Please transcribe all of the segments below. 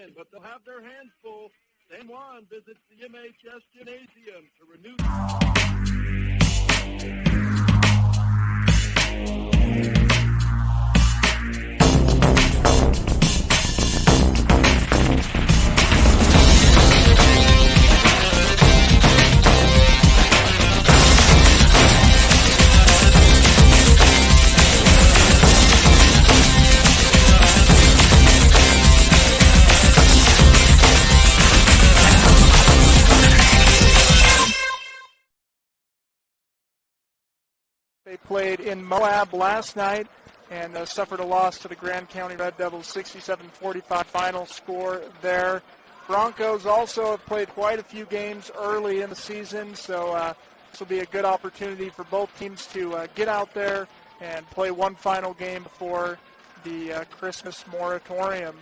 win, but they'll have their hands full. San Juan visits the MHS Gymnasium to renew. They played in Moab last night and suffered a loss to the Grand County Red Devils, 67-45 final score there. Broncos also have played quite a few games early in the season, so this will be a good opportunity for both teams to get out there and play one final game before the Christmas moratorium.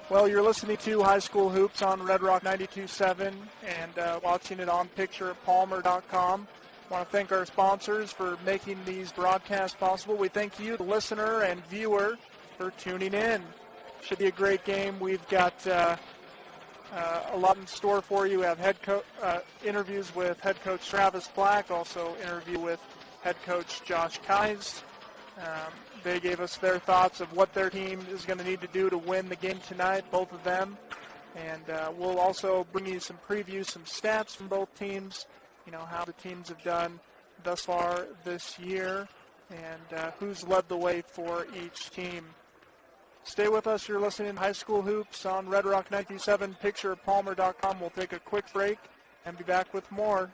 Well, you're listening to High School Hoops on Red Rock 92.7 and watching it on pictureatpalmer.com. I want to thank our sponsors for making these broadcasts possible. We thank you, the listener and viewer, for tuning in. Should be a great game. We've got a lot in store for you. We have interviews with head coach Travis Black, also interview with head coach Josh Kais. They gave us their thoughts of what their team is going to need to do to win the game tonight, both of them. And we'll also bring you some previews, some stats from both teams, you know, how the teams have done thus far this year and who's led the way for each team. Stay with us. You're listening to High School Hoops on Red Rock 97, pictureatpalmer.com. We'll take a quick break and be back with more.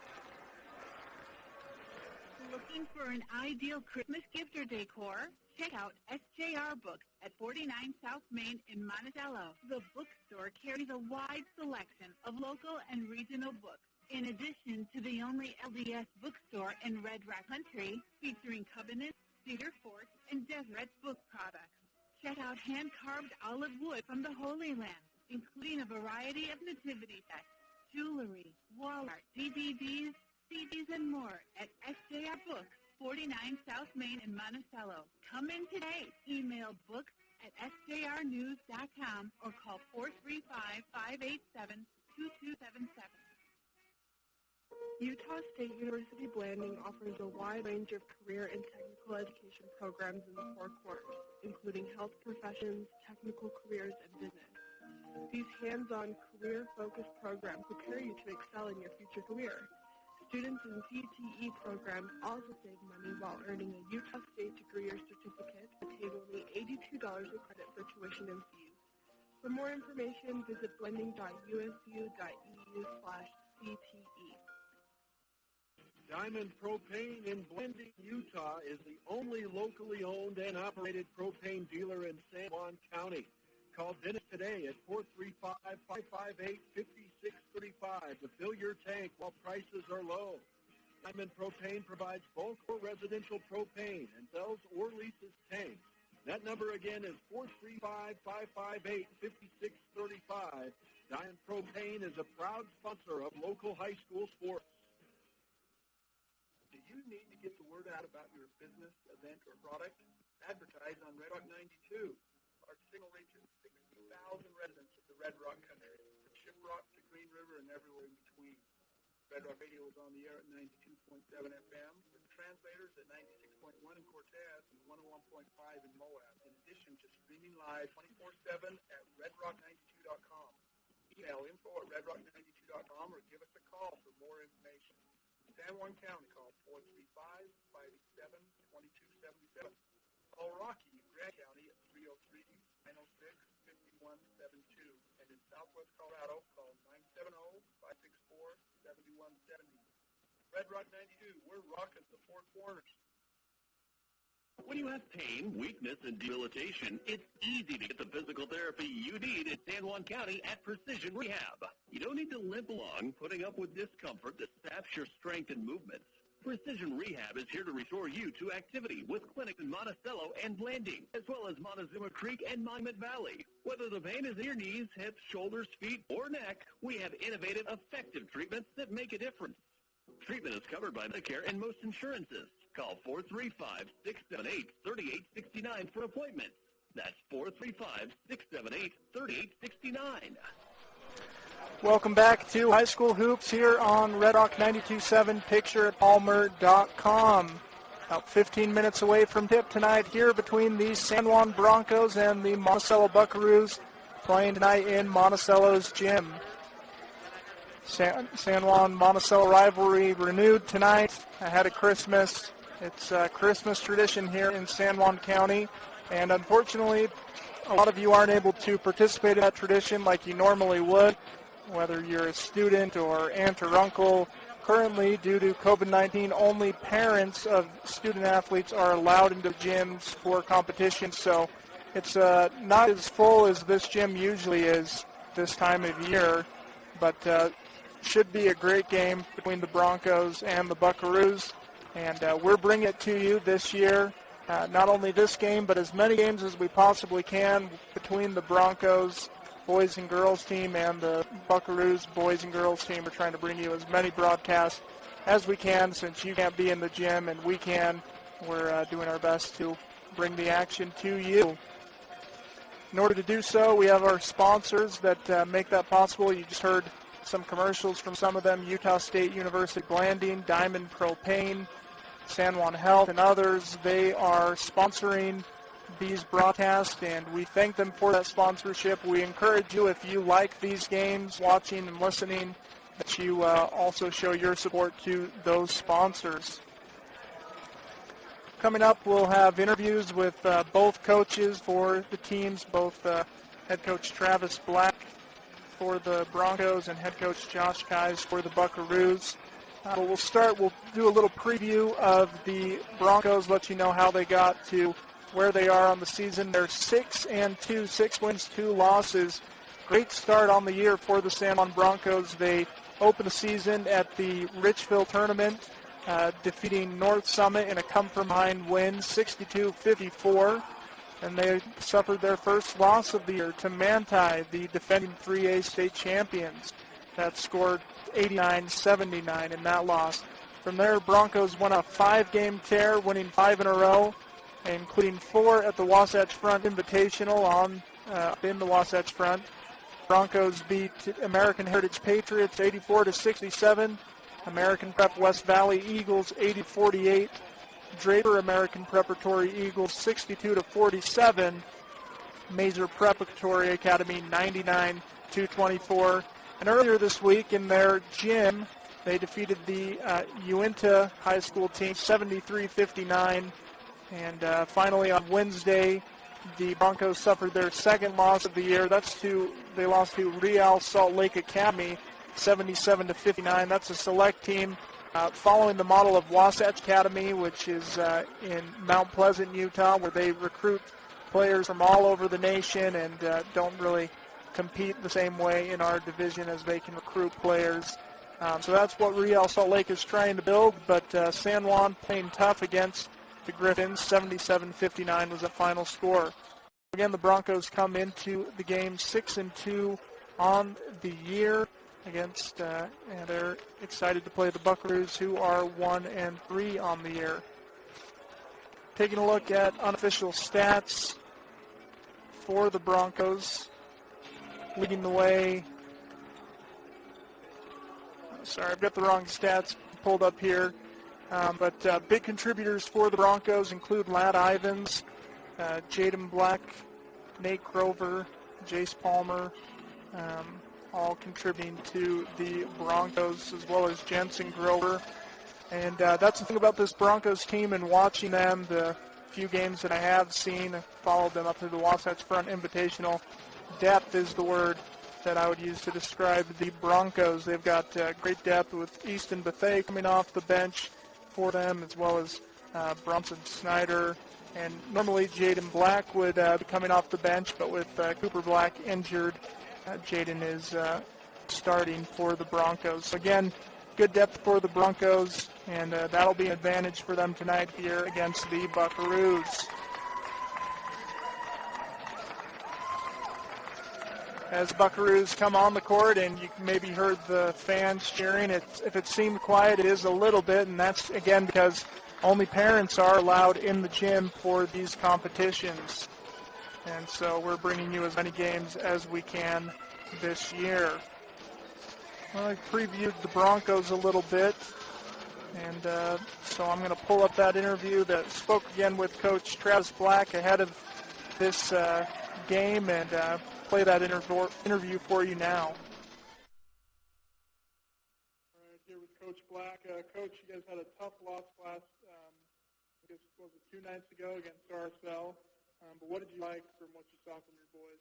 Looking for an ideal Christmas gift or decor? Check out SJR Books at 49 South Main in Monticello. The bookstore carries a wide selection of local and regional books, in addition to the only LDS bookstore in Red Rock Country, featuring Covenant, Cedar Fort, and Deseret's book products. Check out hand-carved olive wood from the Holy Land, including a variety of nativity sets, jewelry, wall art, DVDs, CDs, and more at SJR Books, 49 South Main in Monticello. Come in today. Email books at sjrnews.com or call 435-587-2277. Utah State University Blanding offers a wide range of career and technical education programs in the Four Corners, including health professions, technical careers, and business. These hands-on, career-focused programs prepare you to excel in your future career. Students in CTE programs also save money while earning a Utah State degree or certificate that pays only $82 a credit for tuition and fees. For more information, visit blending.usu.edu/CTE. Diamond Propane in Blanding, Utah is the only locally owned and operated propane dealer in San Juan County. Call Dennis today at 435-558-5635 to fill your tank while prices are low. Diamond Propane provides bulk or residential propane and sells or leases tanks. That number again is 435-558-5635. Diamond Propane is a proud sponsor of local high school sports. Do you need to get the word out about your business, event, or product? Advertise on Red Rock 92. Our signal reaches 60,000 residents of the Red Rock country, from Shiprock to Green River and everywhere in between. Red Rock Radio is on the air at 92.7 FM, with translators at 96.1 in Cortez and 101.5 in Moab, in addition to streaming live 24/7 at redrock92.com. Email info@redrock92.com or give us a call for more information. San Juan County, call 435-587-2277. Call Rocky in Grand County at 303-906-5172. And in Southwest Colorado, call 970-564-7170. Red Rock 92, we're rocking the Four Corners. When you have pain, weakness, and debilitation, it's easy to get the physical therapy you need in San Juan County at Precision Rehab. You don't need to limp along, putting up with discomfort that saps your strength and movements. Precision Rehab is here to restore you to activity with clinics in Monticello and Blanding, as well as Montezuma Creek and Monument Valley. Whether the pain is in your knees, hips, shoulders, feet, or neck, we have innovative, effective treatments that make a difference. Treatment is covered by Medicare and most insurances. Call 435-678-3869 for an appointment. That's 435-678-3869. Welcome back to High School Hoops here on Red Rock 92.7, pictureatpalmer.com. About 15 minutes away from tip tonight here between the San Juan Broncos and the Monticello Buckaroos, playing tonight in Monticello's gym. San Juan-Monticello rivalry renewed tonight ahead of Christmas. It's a Christmas tradition here in San Juan County, and unfortunately, a lot of you aren't able to participate in that tradition like you normally would, whether you're a student or aunt or uncle. Currently, due to COVID-19, only parents of student athletes are allowed into gyms for competition, so it's not as full as this gym usually is this time of year, but should be a great game between the Broncos and the Buckaroos, and we're bringing it to you this year. Not only this game, but as many games as we possibly can between the Broncos boys and girls team and the Buckaroos boys and girls team. We're trying to bring you as many broadcasts as we can, since you can't be in the gym and we can. We're doing our best to bring the action to you. In order to do so, we have our sponsors that make that possible. You just heard some commercials from some of them: Utah State University Blanding, Diamond Propane, San Juan Health, and others. They are sponsoring these broadcasts, and we thank them for that sponsorship. We encourage you, if you like these games, watching and listening, that you also show your support to those sponsors. Coming up, we'll have interviews with both coaches for the teams, both head coach Travis Black for the Broncos and head coach Josh Keyes for the Buckaroos. But we'll do a little preview of the Broncos, let you know how they got to where they are on the season. They're 6-2, 6 wins, 2 losses. Great start on the year for the San Juan Broncos. They opened the season at the Richville tournament, defeating North Summit in a come-from-behind win, 62-54. And they suffered their first loss of the year to Manti, the defending 3A state champions. That scored 89-79 in that loss. From there, Broncos won a 5-game tear, winning 5 in a row, including 4 at the Wasatch Front Invitational in the Wasatch Front. Broncos beat American Heritage Patriots 84-67, American Prep West Valley Eagles 80-48, Draper American Preparatory Eagles 62-47, Mazer Preparatory Academy 99-24. And earlier this week in their gym, they defeated the Uinta High School team 73-59. And finally on Wednesday, the Broncos suffered their second loss of the year. They lost to Real Salt Lake Academy 77-59. That's a select team following the model of Wasatch Academy, which is in Mount Pleasant, Utah, where they recruit players from all over the nation and don't really compete the same way in our division as they can recruit players. So that's what Real Salt Lake is trying to build, but San Juan playing tough against the Griffins. 77-59 was the final score. Again, the Broncos come into the game 6-2 on the year against, and they're excited to play the Buckaroos, who are 1-3 on the year. Taking a look at unofficial stats for the Broncos, leading the way. Sorry, I've got the wrong stats pulled up here. But big contributors for the Broncos include Ladd Ivins, Jaden Black, Nate Grover, Jace Palmer, all contributing to the Broncos, as well as Jensen Grover. And that's the thing about this Broncos team, and watching them, the few games that I have seen, followed them up to the Wasatch Front Invitational. Depth is the word that I would use to describe the Broncos. They've got great depth with Easton Bethea coming off the bench for them, as well as Bronson Snyder. And normally Jaden Black would be coming off the bench, but with Cooper Black injured, Jaden is starting for the Broncos. So again, good depth for the Broncos, and that'll be an advantage for them tonight here against the Buckaroos. As Buckaroos come on the court, and you maybe heard the fans cheering, if it seemed quiet, it is a little bit, and that's, again, because only parents are allowed in the gym for these competitions. And so we're bringing you as many games as we can this year. Well, I previewed the Broncos a little bit, and so I'm going to pull up that interview that spoke again with Coach Travis Black ahead of this game and play that interview for you now. All right, here with Coach Black. Coach, you guys had a tough loss last, I guess, was it 2 nights ago against RSL? But what did you like from what you saw from your boys?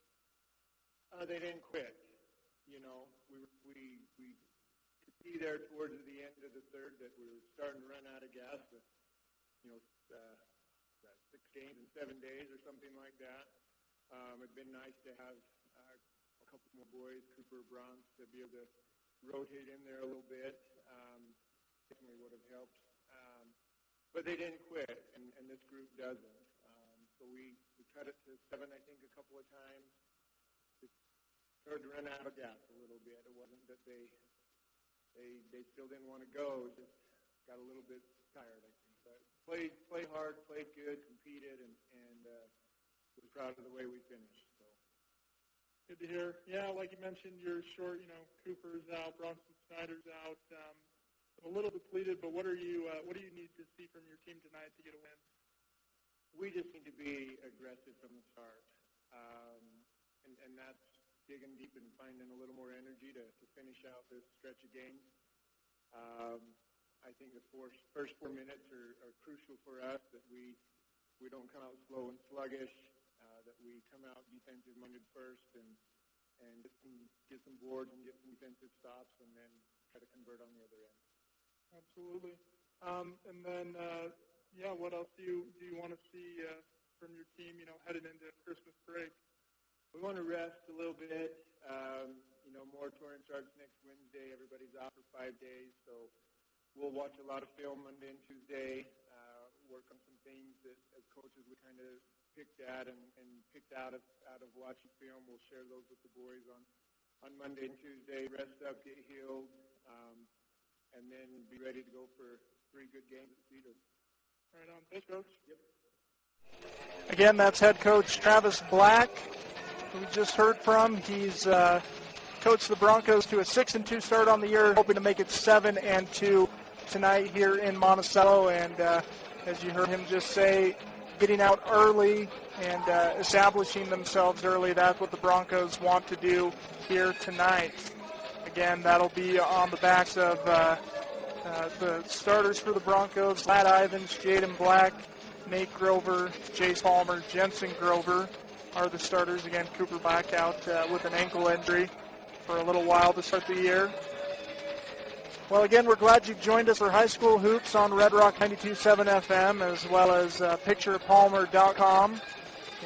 They didn't quit. You know, we could see there towards the end of the third that we were starting to run out of gas. But, 6 games in 7 days or something like that. It'd been nice to have a couple more boys, Cooper, Bronx, to be able to rotate in there a little bit. Definitely would have helped. But they didn't quit, and this group doesn't. So we cut it to 7, I think, a couple of times. Just started to run out of gas a little bit. It wasn't that they still didn't want to go. It just got a little bit tired, I think. But played hard, played good, competed, and was proud of the way we finished. So good to hear. Yeah, like you mentioned, you're short. Cooper's out, Bronson Snyder's out. A little depleted, but what do you need to see from your team tonight to get a win? We just need to be aggressive from the start, and that's digging deep and finding a little more energy to finish out this stretch of games. I think the first 4 minutes are crucial for us, that we don't come out slow and sluggish, that we come out defensive-minded first and get some boards and get some defensive stops, and then try to convert on the other end. Absolutely. And then, what else do you want to see from your team, headed into Christmas break? We want to rest a little bit. Moratorium starts next Wednesday. Everybody's off for 5 days, so we'll watch a lot of film Monday and Tuesday, work on some things that as coaches we kind of picked at and picked out of watching film. We'll share those with the boys on Monday and Tuesday, rest up, get healed, and then be ready to go for 3 good games at Cedar. Right on. Thanks, Coach. Yep. Again, that's head coach Travis Black, who we just heard from. He's coached the Broncos to a 6-2 start on the year, hoping to make it 7-2 tonight here in Monticello. And as you heard him just say, getting out early and establishing themselves early, that's what the Broncos want to do here tonight. Again, that'll be on the backs of the starters for the Broncos: Matt Ivins, Jaden Black, Nate Grover, Jace Palmer, Jensen Grover are the starters. Again, Cooper Black out with an ankle injury for a little while to start the year. Well, again, we're glad you've joined us for High School Hoops on Red Rock 92.7 FM, as well as PicturePalmer.com.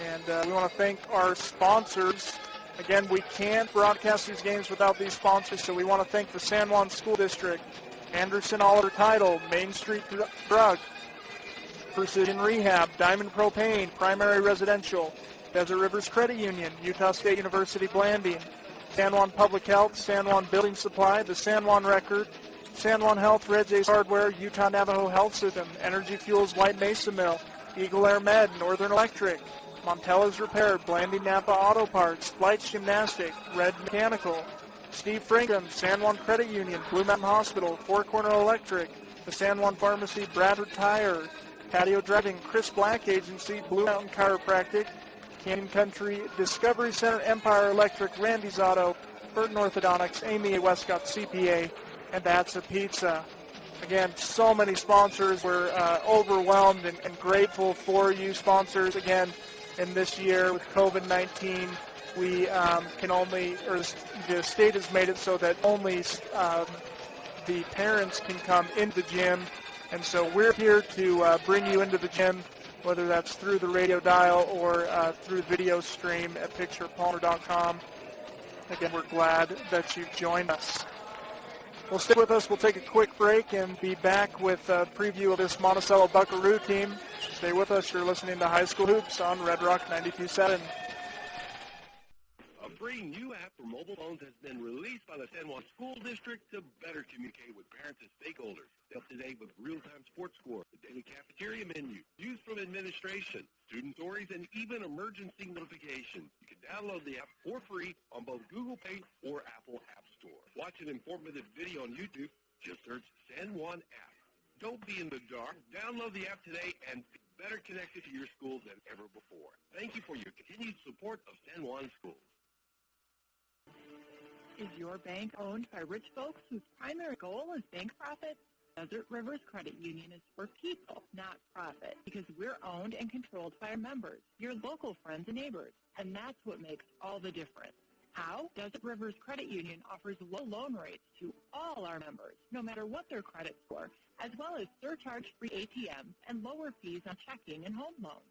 And we want to thank our sponsors. Again, we can't broadcast these games without these sponsors, so we want to thank the San Juan School District, Anderson Oliver Title, Main Street Drug, Precision Rehab, Diamond Propane, Primary Residential, Desert Rivers Credit Union, Utah State University Blanding, San Juan Public Health, San Juan Building Supply, the San Juan Record, San Juan Health, Red Ace Hardware, Utah Navajo Health System, Energy Fuels White Mesa Mill, Eagle Air Med, Northern Electric, Montella's Repair, Blanding Napa Auto Parts, Flights Gymnastic, Red Mechanical, Steve Frankham, San Juan Credit Union, Blue Mountain Hospital, Four Corner Electric, the San Juan Pharmacy, Bradford Tire, Patio Driving, Chris Black Agency, Blue Mountain Chiropractic, Canyon Country, Discovery Center, Empire Electric, Randy's Auto, Burton Orthodontics, Amy A. Westcott CPA, and That's a Pizza. Again, so many sponsors. We're overwhelmed and grateful for you sponsors. Again, in this year with COVID-19, we can only, or the state has made it so that only the parents can come into the gym. And so we're here to bring you into the gym, whether that's through the radio dial or through video stream at PicturePalmer.com. Again, we're glad that you've joined us. Well, stick with us. We'll take a quick break and be back with a preview of this Monticello Buckaroo team. Stay with us. You're listening to High School Hoops on Red Rock 92.7. A free free new app for mobile phones has been released by the San Juan School District to better communicate with parents and stakeholders. Stay up to date with real-time sports score, the daily cafeteria menu, views from administration, student stories, and even emergency notifications. You can download the app for free on both Google Play or Apple App Store. Watch an informative video on YouTube. Just search San Juan app. Don't be in the dark. Download the app today and be better connected to your school than ever before. Thank you for your continued support of San Juan Schools. Is your bank owned by rich folks whose primary goal is bank profit? Desert Rivers Credit Union is for people, not profit, because we're owned and controlled by our members, your local friends and neighbors, and that's what makes all the difference. How? Desert Rivers Credit Union offers low loan rates to all our members, no matter what their credit score, as well as surcharge-free ATMs and lower fees on checking and home loans.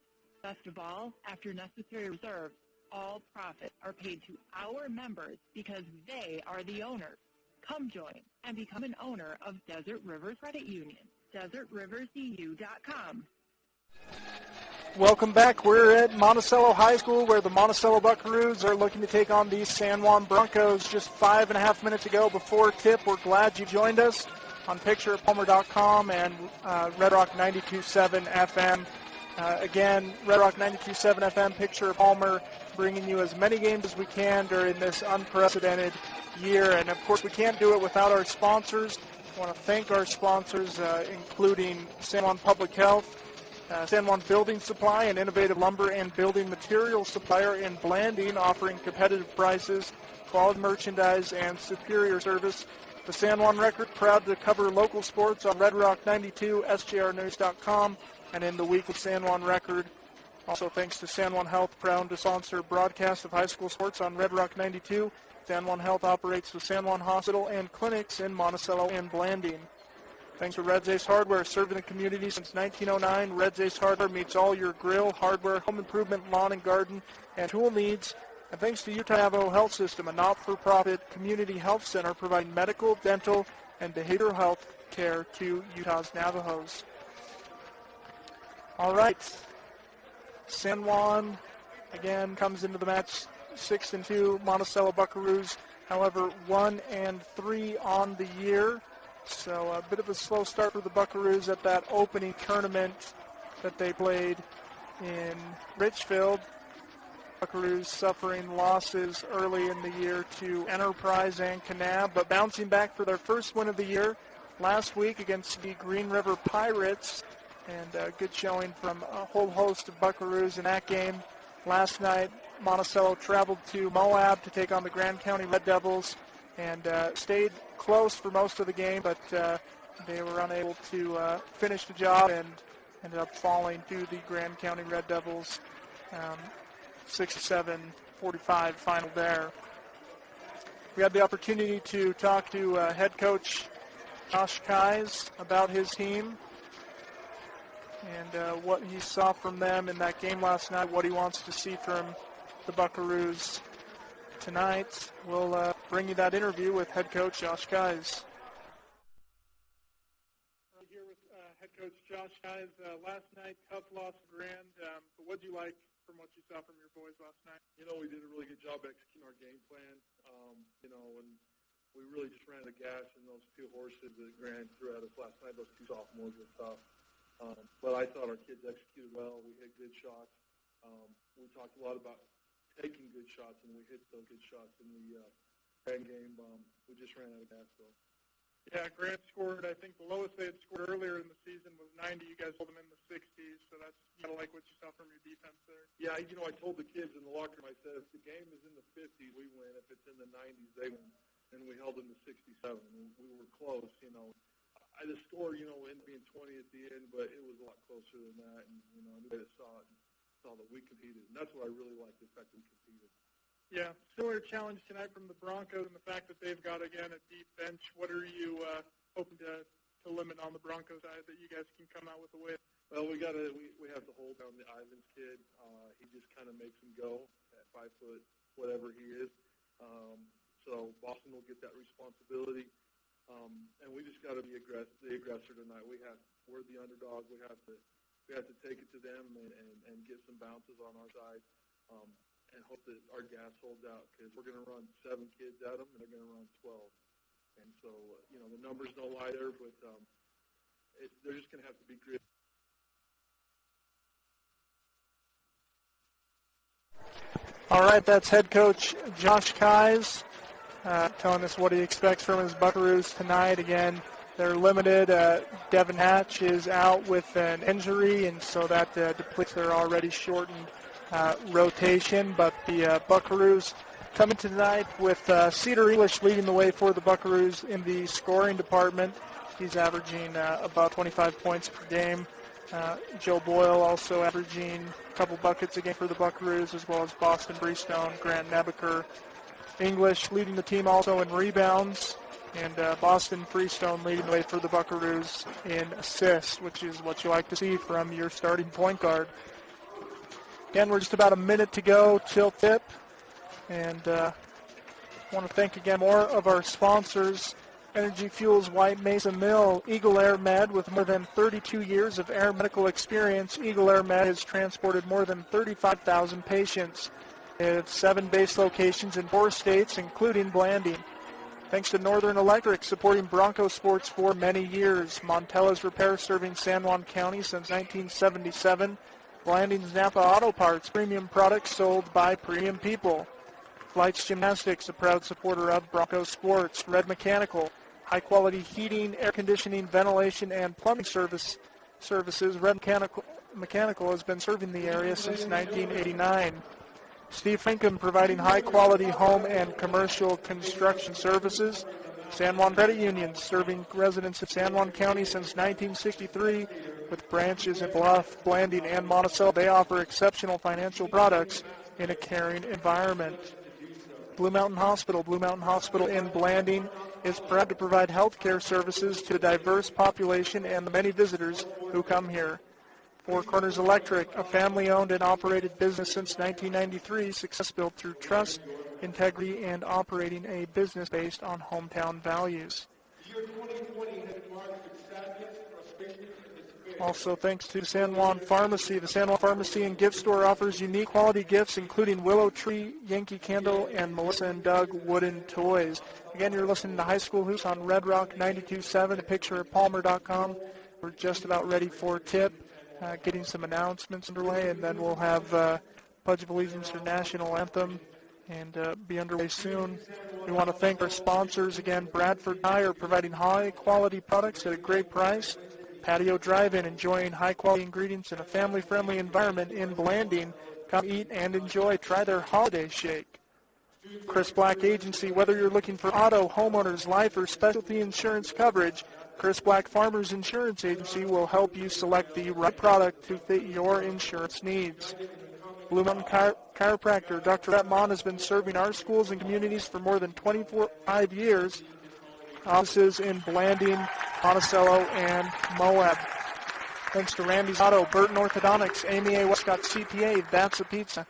Best of all, after necessary reserves, all profits are paid to our members because they are the owners. Come join and become an owner of Desert Rivers Credit Union. DesertRiversEU.com. Welcome back. We're at Monticello High School where the Monticello Buckaroos are looking to take on the San Juan Broncos just 5.5 minutes ago before tip. We're glad you joined us on PicturePalmer.com and Red Rock 92.7 FM. Again, Red Rock 92.7 FM, Picture Palmer, bringing you as many games as we can during this unprecedented year. And, of course, we can't do it without our sponsors. I want to thank our sponsors, including San Juan Public Health, San Juan Building Supply, an innovative lumber and building materials supplier in Blanding, offering competitive prices, quality merchandise, and superior service. The San Juan Record, proud to cover local sports on Red Rock 92, SJRnews.com, and in the week of San Juan Record. Also thanks to San Juan Health, proud to sponsor broadcast of high school sports on Red Rock 92. San Juan Health operates the San Juan Hospital and clinics in Monticello and Blanding. Thanks to Red's Ace Hardware, serving the community since 1909. Red's Ace Hardware meets all your grill, hardware, home improvement, lawn and garden, and tool needs. And thanks to Utah Navajo Health System, a not-for-profit community health center providing medical, dental, and behavioral health care to Utah's Navajos. All right. San Juan, again, comes into the match 6-2. Monticello Buckaroos, however, 1-3 on the year. So a bit of a slow start for the Buckaroos at that opening tournament that they played in Richfield. Buckaroos suffering losses early in the year to Enterprise and Kanab, but bouncing back for their first win of the year last week against the Green River Pirates. And a good showing from a whole host of Buckaroos in that game. Last night, Monticello traveled to Moab to take on the Grand County Red Devils and stayed close for most of the game, but they were unable to finish the job and ended up falling to the Grand County Red Devils 6-7-45 final there. We had the opportunity to talk to head coach Josh Keyes about his team and what he saw from them in that game last night, what he wants to see from the Buckaroos tonight. We'll bring you that interview with head coach Josh Keyes. We're here with head coach Josh Keyes. Last night, tough loss to Grand. But what did you like from what you saw from your boys last night? You know, we did a really good job executing our game plan. And we really just ran the gas, and those two horses that Grand threw at us last night, those two sophomores were tough. But I thought our kids executed well. We hit good shots. We talked a lot about taking good shots, and we hit those good shots in the Grand game. We just ran out of gas, though. Yeah, Grant scored, I think the lowest they had scored earlier in the season was 90. You guys held them in the 60s, so that's, you gotta like what you saw from your defense there. Yeah, you know, I told the kids in the locker room, I said, if the game is in the 50s, we win. If it's in the 90s, they win. And we held them to 67. We were close, you know. The score, you know, ended being 20 at the end, but it was a lot closer than that. And, you know, anybody that saw it saw that we competed. And that's what I really liked, the fact that we competed. Yeah, similar challenge tonight from the Broncos and the fact that they've got, again, a deep bench. What are you hoping to limit on the Broncos side that you guys can come out with a win? Well, we have to hold down the Ivins kid. He just kind of makes him go at 5 foot, whatever he is. So Boston will get that responsibility. And we just got to be the aggressor tonight. We're the underdog. We have to take it to them and get some bounces on our side. and hope that our gas holds out, because we're going to run 7 kids at them, and they're going to run 12. And so, the numbers don't lie there, but they're just going to have to be great. All right, that's head coach Josh Keyes telling us what he expects from his Buckaroos tonight. Again, they're limited. Devin Hatch is out with an injury, and so that depletes their already shortened rotation. But the Buckaroos coming tonight with Cedar English leading the way for the Buckaroos in the scoring department. He's averaging about 25 points per game. Joe Boyle also averaging a couple buckets a game for the Buckaroos, as well as Boston Breestone, Grant Nebaker. English leading the team also in rebounds, and Boston Freestone leading the way for the Buckaroos in assists, which is what you like to see from your starting point guard. Again, we're just about a minute to go till tip, and I want to thank again more of our sponsors: Energy Fuels White Mesa Mill, Eagle Air Med. With more than 32 years of air medical experience, Eagle Air Med has transported more than 35,000 patients. They have 7 base locations in 4 states, including Blanding. Thanks to Northern Electric, supporting Bronco sports for many years. Montella's Repair, serving San Juan County since 1977. Blanding's Napa Auto Parts, premium products sold by premium people. Flights Gymnastics, a proud supporter of Bronco sports. Red Mechanical, high-quality heating, air conditioning, ventilation, and plumbing services. Red Mechanical has been serving the area since 1989. Steve Finkham, providing high-quality home and commercial construction services. San Juan Credit Union, serving residents of San Juan County since 1963 with branches in Bluff, Blanding, and Monticello. They offer exceptional financial products in a caring environment. Blue Mountain Hospital in Blanding is proud to provide health care services to a diverse population and the many visitors who come here. Four Corners Electric, a family-owned and operated business since 1993, success built through trust, integrity, and operating a business based on hometown values. Also, thanks to San Juan Pharmacy. The San Juan Pharmacy and Gift Store offers unique quality gifts, including Willow Tree, Yankee Candle, and Melissa and Doug wooden toys. Again, you're listening to High School Hoops on Red Rock 92.7, a picture at palmer.com. We're just about ready for tip, getting some announcements underway, and then we'll have Pledge of Allegiance or National Anthem, and be underway soon. We want to thank our sponsors again. Bradford Tire, providing high-quality products at a great price. Patio Drive-In, enjoying high-quality ingredients in a family-friendly environment in Blanding. Come eat and enjoy. Try their holiday shake. Chris Black Agency, whether you're looking for auto, homeowners, life, or specialty insurance coverage, Chris Black Farmers Insurance Agency will help you select the right product to fit your insurance needs. Blue Mountain Chiropractor, Dr. Rhett Mon has been serving our schools and communities for more than 25 years. Offices in Blanding, Monticello, and Moab. Thanks to Randy's Auto, Burton Orthodontics, Amy A. Westcott CPA, That's a Pizza,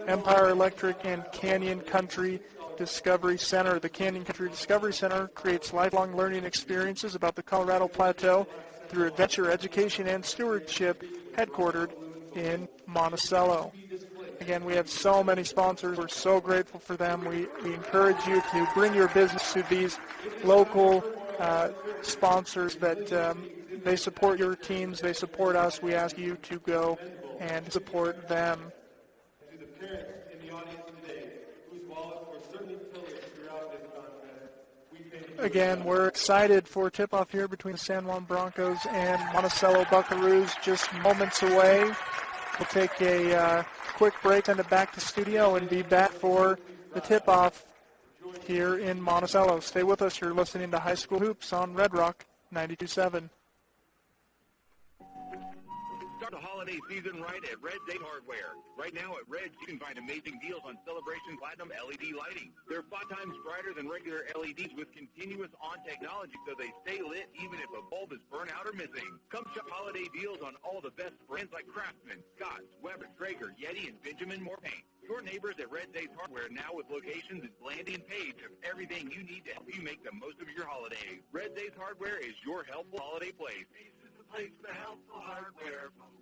Empire Electric, and Canyon Country Discovery Center. The Canyon Country Discovery Center creates lifelong learning experiences about the Colorado Plateau through adventure, education, and stewardship, headquartered in Monticello. Again, we have so many sponsors. We're so grateful for them. We encourage you to bring your business to these local sponsors that they support your teams. They support us. We ask you to go and support them. To the parents in the audience today, whose wallets were certainly pillaged throughout this contest, we thank you. Again, we're excited for tip-off here between the San Juan Broncos and Monticello Buckaroos, just moments away. We'll take a quick break, send it back to studio, and be back for the tip-off here in Monticello. Stay with us. You're listening to High School Hoops on Red Rock 92.7. Start the holiday season right at Red's 8 Hardware. Right now at Red's, you can find amazing deals on Celebration Platinum LED lighting. They're 5 times brighter than regular LEDs with continuous on technology, so they stay lit even if a bulb is burnt out or missing. Come shop holiday deals on all the best brands like Craftsman, Scotts, Weber, Traeger, Yeti, and Benjamin Moore Paint. Your neighbors at Red's 8 Hardware, now with locations in Blanding and Page, have everything you need to help you make the most of your holiday. Red's 8 Hardware is your helpful holiday place. This is the place for helpful hardware, folks.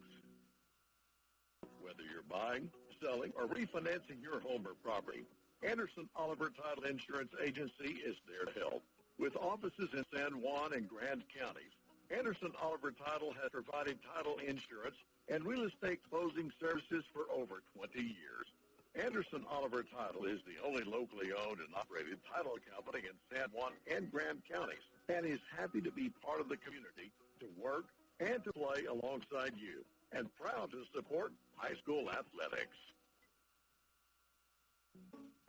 Whether you're buying, selling, or refinancing your home or property, Anderson Oliver Title Insurance Agency is there to help. With offices in San Juan and Grand counties, Anderson Oliver Title has provided title insurance and real estate closing services for over 20 years. Anderson Oliver Title is the only locally owned and operated title company in San Juan and Grand counties, and is happy to be part of the community, to work and to play alongside you, and proud to support high school athletics.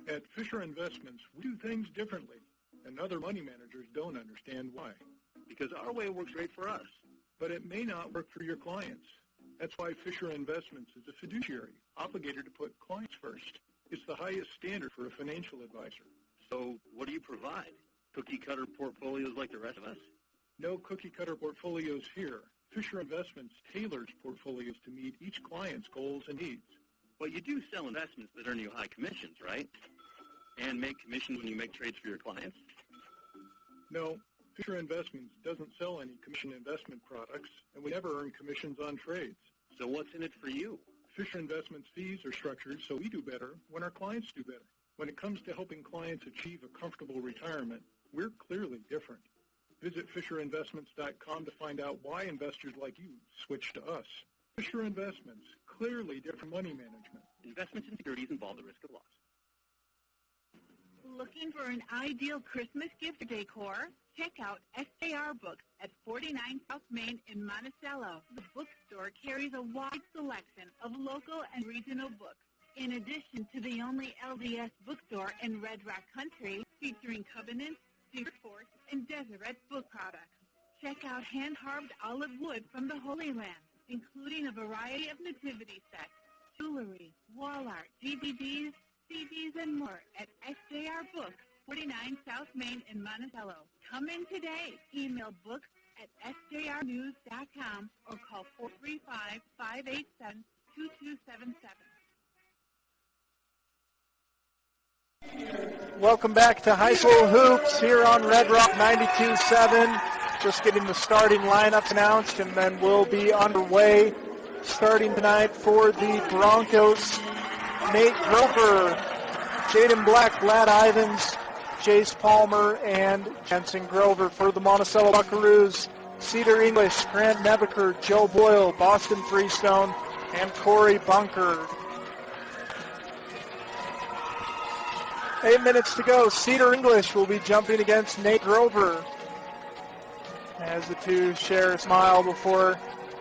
At Fisher Investments, we do things differently, and other money managers don't understand why. Because our way works great for us. But it may not work for your clients. That's why Fisher Investments is a fiduciary, obligated to put clients first. It's the highest standard for a financial advisor. So what do you provide? Cookie-cutter portfolios like the rest of us? No cookie-cutter portfolios here. Fisher Investments tailors portfolios to meet each client's goals and needs. Well, you do sell investments that earn you high commissions, right? And make commissions when you make trades for your clients? No, Fisher Investments doesn't sell any commission investment products, and we never earn commissions on trades. So what's in it for you? Fisher Investments fees are structured so we do better when our clients do better. When it comes to helping clients achieve a comfortable retirement, we're clearly different. Visit FisherInvestments.com to find out why investors like you switch to us. Fisher Investments, clearly different money management. Investments in securities involve the risk of loss. Looking for an ideal Christmas gift decor? Check out SJR Books at 49 South Main in Monticello. The bookstore carries a wide selection of local and regional books, in addition to the only LDS bookstore in Red Rock Country, featuring Covenant, Cedar Fort, and Deseret book products. Check out hand-carved olive wood from the Holy Land, including a variety of nativity sets, jewelry, wall art, DVDs, CDs, and more at SJR Books, 49 South Main in Monticello. Come in today. Email books at sjrnews.com or call 435-587-2277. Welcome back to High School Hoops here on Red Rock 92.7. Just getting the starting lineups announced, and then we'll be underway. Starting tonight for the Broncos, Nate Grover, Jaden Black, Ladd Ivins, Jace Palmer, and Jensen Grover. For the Monticello Buckaroos, Cedar English, Grant Nebeker, Joe Boyle, Boston Freestone, and Corey Bunker. 8 minutes to go. Cedar English will be jumping against Nate Grover, as the two share a smile before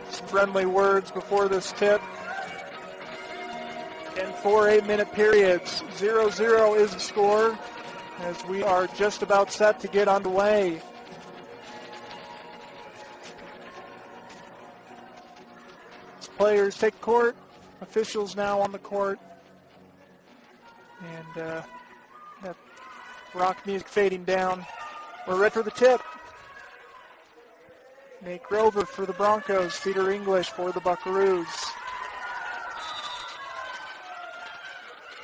some friendly words before this tip. And 4 8-minute periods. 0-0 is the score as we are just about set to get underway. As players take court, officials now on the court, and that rock music fading down. We're ready for the tip. Nate Grover for the Broncos, Cedar English for the Buckaroos.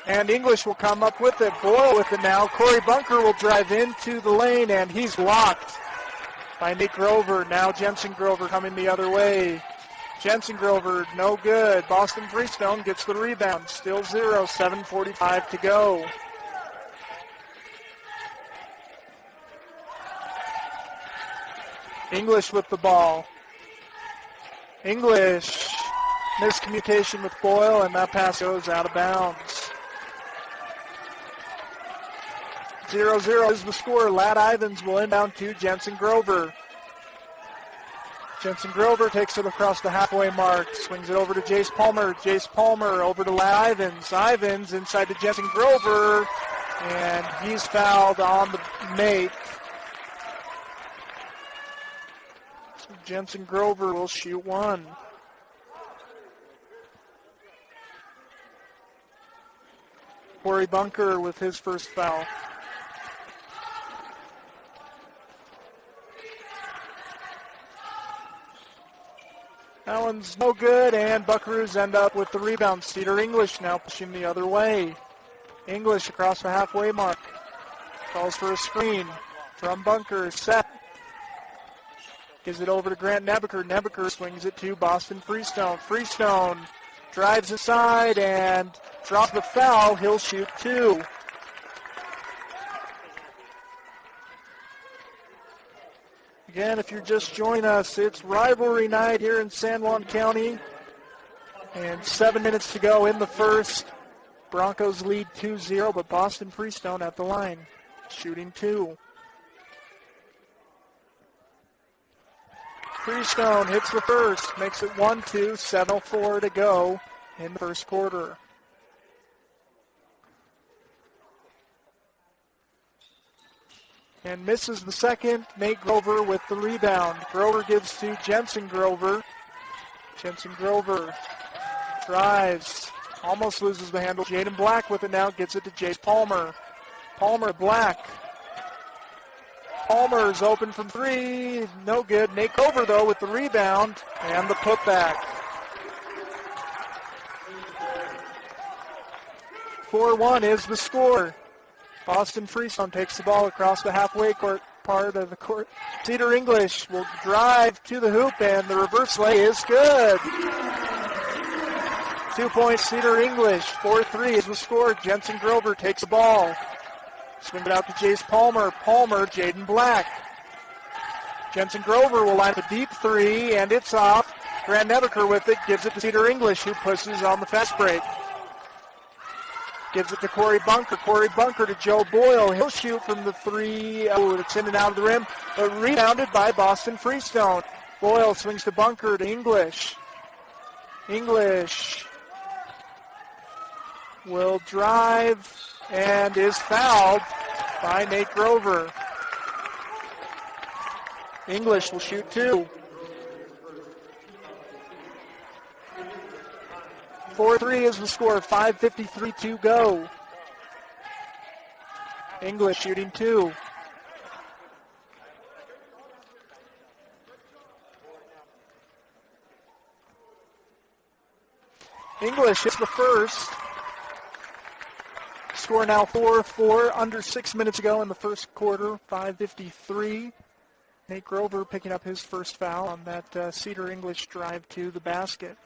And English will come up with it. Boyle with it now. Corey Bunker will drive into the lane, and he's blocked by Nate Grover. Now Jensen Grover coming the other way. Jensen Grover, no good. Boston Freestone gets the rebound. Still 0, 7:45 to go. English with the ball. English, miscommunication with Boyle, and that pass goes out of bounds. 0-0 is the score. Ladd Ivins will inbound to Jensen Grover. Jensen Grover takes it across the halfway mark, swings it over to Jace Palmer. Jace Palmer over to Ladd Ivins. Ivins inside to Jensen Grover, and he's fouled on the make. So Jensen Grover will shoot one. Corey Bunker with his first foul. That one's no good, and Buckaroos end up with the rebound. Cedar English now pushing the other way. English across the halfway mark. Calls for a screen from Bunker. Set. Gives it over to Grant Nebeker. Nebeker swings it to Boston Freestone. Freestone drives aside and drops the foul. He'll shoot 2. Again, if you're just joining us, it's rivalry night here in San Juan County. And 7 minutes to go in the first. Broncos lead 2-0, but Boston Freestone at the line, shooting 2. Freestone hits the first, makes it 1-2, 7:04 to go in the first quarter. And misses the second. Nate Grover with the rebound. Grover gives to Jensen Grover. Jensen Grover drives, almost loses the handle. Jaden Black with it now, gets it to Jace Palmer. Palmer, Black. Palmer's open from 3, no good. Nate Grover, though, with the rebound and the putback. 4-1 is the score. Boston Freestone takes the ball across the halfway court part of the court. Cedar English will drive to the hoop, and the reverse lay is good. 2 points, Cedar English. 4-3 is the score. Jensen Grover takes the ball. Swing it out to Jace Palmer. Palmer, Jaden Black. Jensen Grover will line up a deep 3, and it's off. Grant Nebeker with it, gives it to Cedar English, who pushes on the fast break. Gives it to Corey Bunker. Corey Bunker to Joe Boyle. He'll shoot from the 3. Oh, it's in and out of the rim, but rebounded by Boston Freestone. Boyle swings to Bunker to English. English will drive and is fouled by Nate Grover. English will shoot 2. 4-3 is the score, 5:53 to go. English shooting 2. English hits the first. Score now 4-4, under 6 minutes ago in the first quarter, 5:53. Nate Grover picking up his first foul on that Cedar English drive to the basket.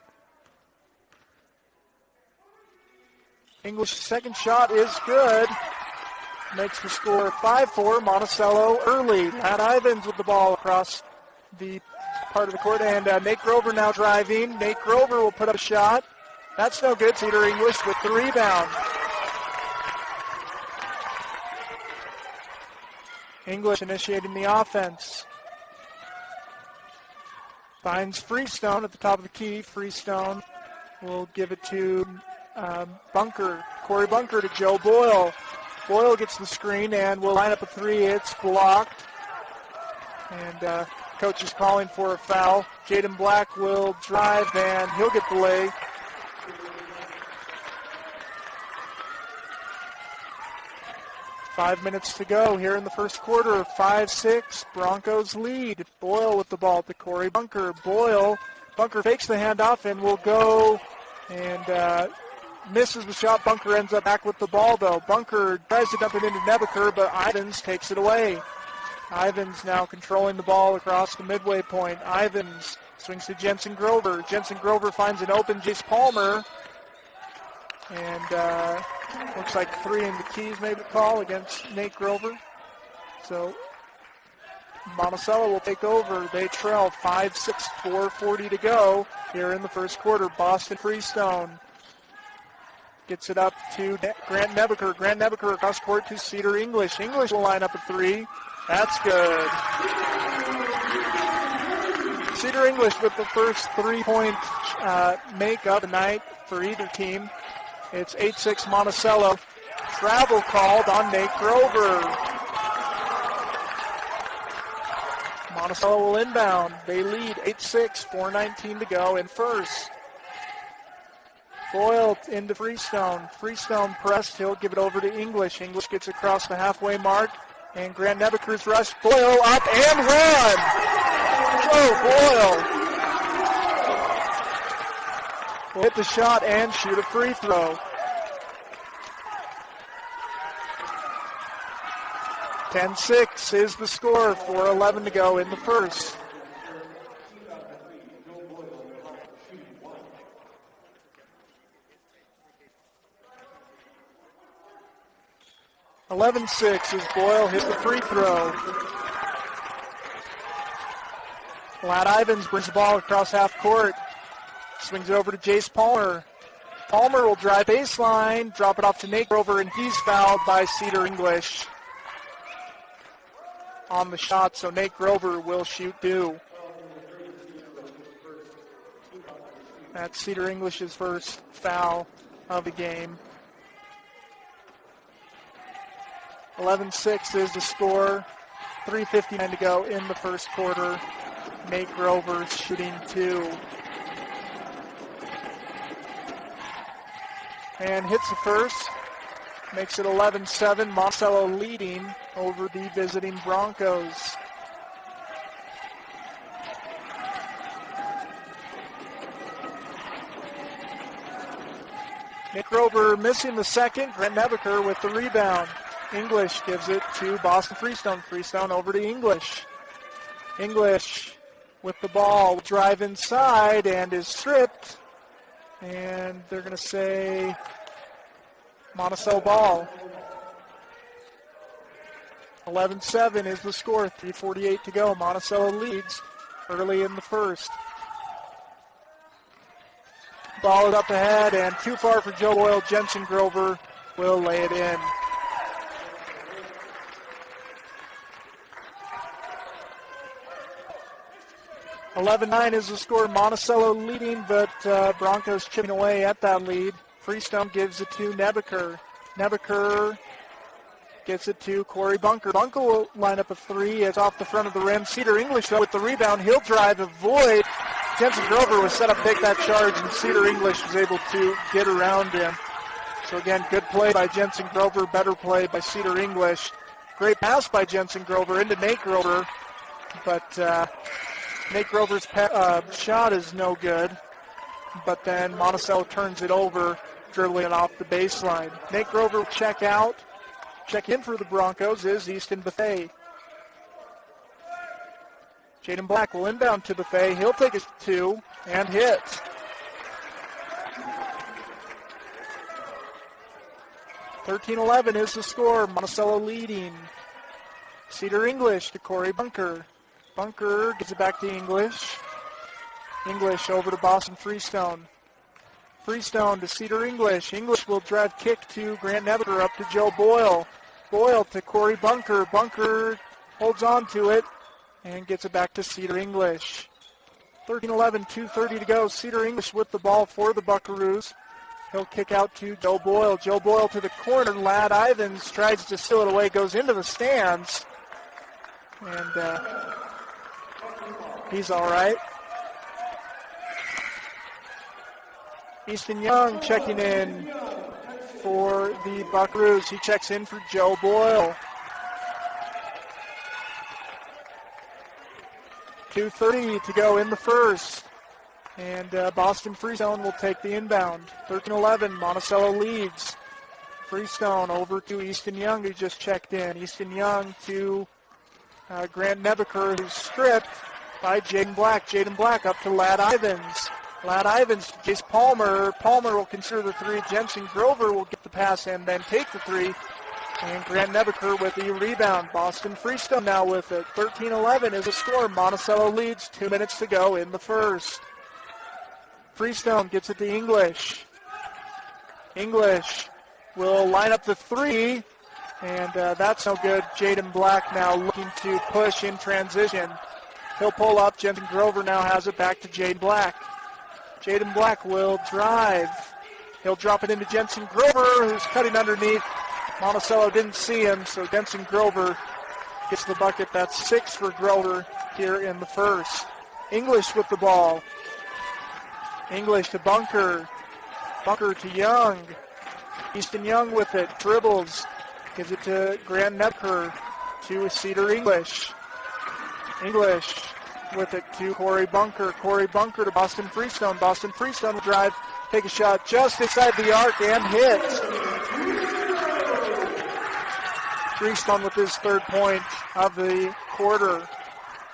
English second shot is good. Makes the score 5-4. Monticello early. Matt Ivins with the ball across the part of the court. And Nate Grover now driving. Nate Grover will put up a shot. That's no good. Cedar English with the rebound. English initiating the offense. Finds Freestone at the top of the key. Freestone will give it to Bunker. Corey Bunker to Joe Boyle. Boyle gets the screen and will line up a 3. It's blocked. And coach is calling for a foul. Jaden Black will drive and he'll get the lay. Five minutes to go here in the first quarter. 5-6. Broncos lead. Boyle with the ball to Corey Bunker. Bunker fakes the handoff and will go and misses the shot. Bunker ends up back with the ball, though. Bunker tries to dump it into Nebeker, but Ivins takes it away. Ivins now controlling the ball across the midway point. Ivins swings to Jensen Grover. Jensen Grover finds an open Jace Palmer. And looks like 3 in the keys maybe call against Nate Grover. So Monticello will take over. They trail 5-6, 4:40 to go here in the first quarter. Boston Freestone gets it up to Grant Nebeker. Grant Nebeker across court to Cedar English. English will line up a 3. That's good. Cedar English with the first 3-point make of the night for either team. It's 8-6 Monticello. Travel called on Nate Grover. Monticello will inbound. They lead 8-6, 4:19 to go in first. Boyle into Freestone. Freestone pressed. He'll give it over to English. English gets across the halfway mark. And Grant Nebeker's rush. Boyle up and one! Joe Boyle will hit the shot and shoot a free throw. 10-6 is the score. 4:11 to go in the first. 11-6 as Boyle hits the free throw. Lad Ivins brings the ball across half court. Swings it over to Jace Palmer. Palmer will drive baseline, drop it off to Nate Grover, and he's fouled by Cedar English on the shot, so Nate Grover will shoot two. That's Cedar English's first foul of the game. 11-6 is the score. 3:59 to go in the first quarter. Nate Grover shooting two. And hits the first. Makes it 11-7. Monticello leading over the visiting Broncos. Nick Grover missing the second. Grant Nebeker with the rebound. English gives it to Boston Freestone. Freestone over to English. English with the ball. Drive inside and is stripped. And they're going to say Monticello ball. 11-7 is the score. 3:48 to go. Monticello leads early in the first. Ball is up ahead and too far for Joe Boyle. Jensen Grover will lay it in. (11-9) is the score. Monticello leading, but Broncos chipping away at that lead. Freestone gives it to Nebeker. Nebeker gets it to Corey Bunker. Bunker will line up a three. It's off the front of the rim. Cedar English though with the rebound. He'll drive, avoid. Jensen Grover was set up to take that charge, and Cedar English was able to get around him. So again, good play by Jensen Grover, better play by Cedar English. Great pass by Jensen Grover into Nate Grover, but Nate Grover's shot is no good. But then Monticello turns it over, dribbling it off the baseline. Nate Grover will check out. Check in for the Broncos is Easton Buffet. Jaden Black will inbound to Buffet. He'll take his two and hit. (13-11) is the score. Monticello leading. Cedar English to Corey Bunker. Bunker gives it back to English. English over to Boston Freestone. Freestone to Cedar English. English will drive kick to Grant Nebeker up to Joe Boyle. Boyle to Corey Bunker. Bunker holds on to it and gets it back to Cedar English. 13-11, 2:30 to go. Cedar English with the ball for the Buckaroos. He'll kick out to Joe Boyle. Joe Boyle to the corner. Lad Ivins tries to steal it away, goes into the stands. And he's all right. Easton Young checking in for the Buckaroos. He checks in for Joe Boyle. 2:30 to go in the first. And Boston Freestone will take the inbound. 13-11, Monticello leads. Freestone over to Easton Young, who just checked in. Easton Young to Grant Nebeker, who's stripped by Jaden Black. Jaden Black up to Lad Ivins. Lad Ivins to Jace Palmer. Palmer will consider the three. Jensen Grover will get the pass and then take the three. And Grant Nebeker with the rebound. Boston Freestone now with it. 13-11 is the score. Monticello leads. 2 minutes to go in the first. Freestone gets it to English. English will line up the three. And that's no good. Jaden Black now looking to push in transition. He'll pull up. Jensen Grover now has it back to Jaden Black. Jaden Black will drive. He'll drop it into Jensen Grover, who's cutting underneath. Monticello didn't see him, so Jensen Grover gets the bucket. That's 6 for Grover here in the first. English with the ball. English to Bunker. Bunker to Young. Easton Young with it. Dribbles. Gives it to Grant Nebeker to Cedar English. English with it to Corey Bunker. Corey Bunker to Boston Freestone. Boston Freestone will drive, take a shot just inside the arc and hit. Freestone with his third point of the quarter.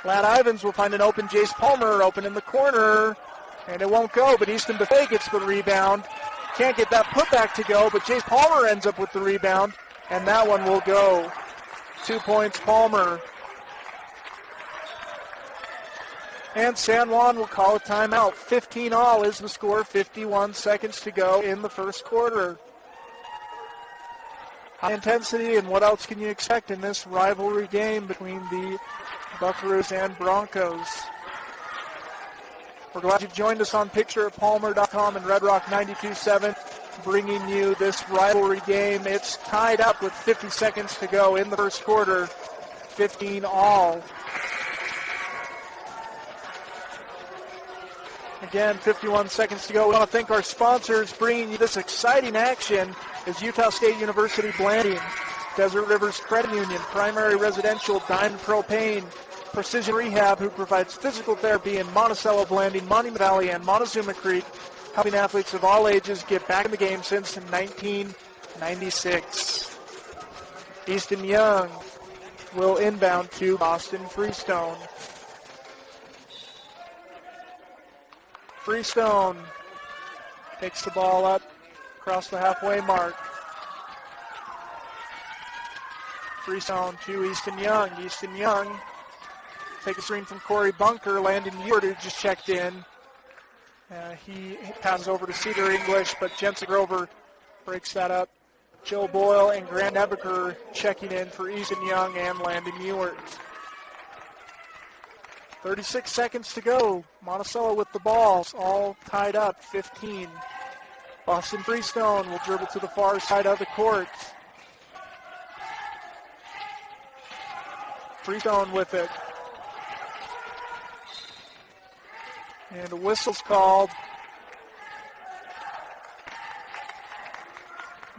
Lad Ivins will find an open Jace Palmer, open in the corner, and it won't go, but Easton Buffet gets the rebound. Can't get that putback to go, but Jace Palmer ends up with the rebound, and that one will go. 2 points, Palmer. And San Juan will call a timeout. 15-all is the score, 51 seconds to go in the first quarter. High intensity, and what else can you expect in this rivalry game between the Buckaroos and Broncos? We're glad you've joined us on pictureatpalmer.com and Red Rock 92.7, bringing you this rivalry game. It's tied up with 50 seconds to go in the first quarter, 15-all. Again, 51 seconds to go. We want to thank our sponsors bringing you this exciting action is Utah State University Blanding, Desert Rivers Credit Union, Primary Residential, Diamond Propane, Precision Rehab, who provides physical therapy in Monticello, Blanding, Monument Valley, and Montezuma Creek, helping athletes of all ages get back in the game since 1996. Easton Young will inbound to Boston Freestone. Freestone takes the ball up across the halfway mark. Freestone to Easton Young. Easton Young take a screen from Corey Bunker. Landon Ewart, who just checked in. He passes over to Cedar English, but Jensen Grover breaks that up. Joe Boyle and Grant Nebeker checking in for Easton Young and Landon Ewart. 36 seconds to go. Monticello with the balls, all tied up, 15. Boston Freestone will dribble to the far side of the court. Freestone with it. And a whistle's called.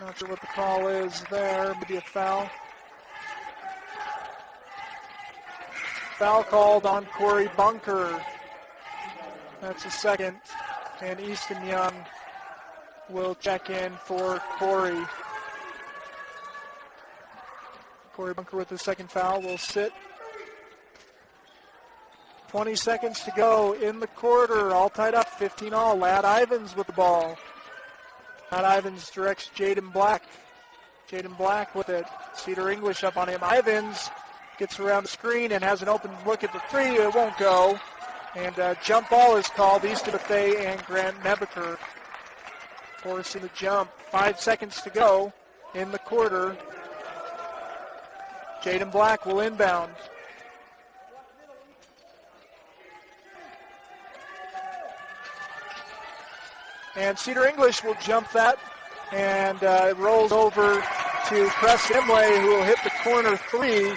Not sure what the call is there. Maybe a foul. Foul called on Corey Bunker. That's a second. And Easton Young will check in for Corey. Corey Bunker with the second foul will sit. 20 seconds to go in the quarter. All tied up, 15-all. Ladd Ivins with the ball. Ladd Ivins directs Jaden Black. Jaden Black with it. Cedar English up on him. Ivins gets around the screen and has an open look at the three. It won't go. And jump ball is called. Easton Bethea and Grant Nebeker forcing the jump. 5 seconds to go in the quarter. Jaden Black will inbound. And Cedar English will jump that. And it rolls over to Preston Imlay, who will hit the corner three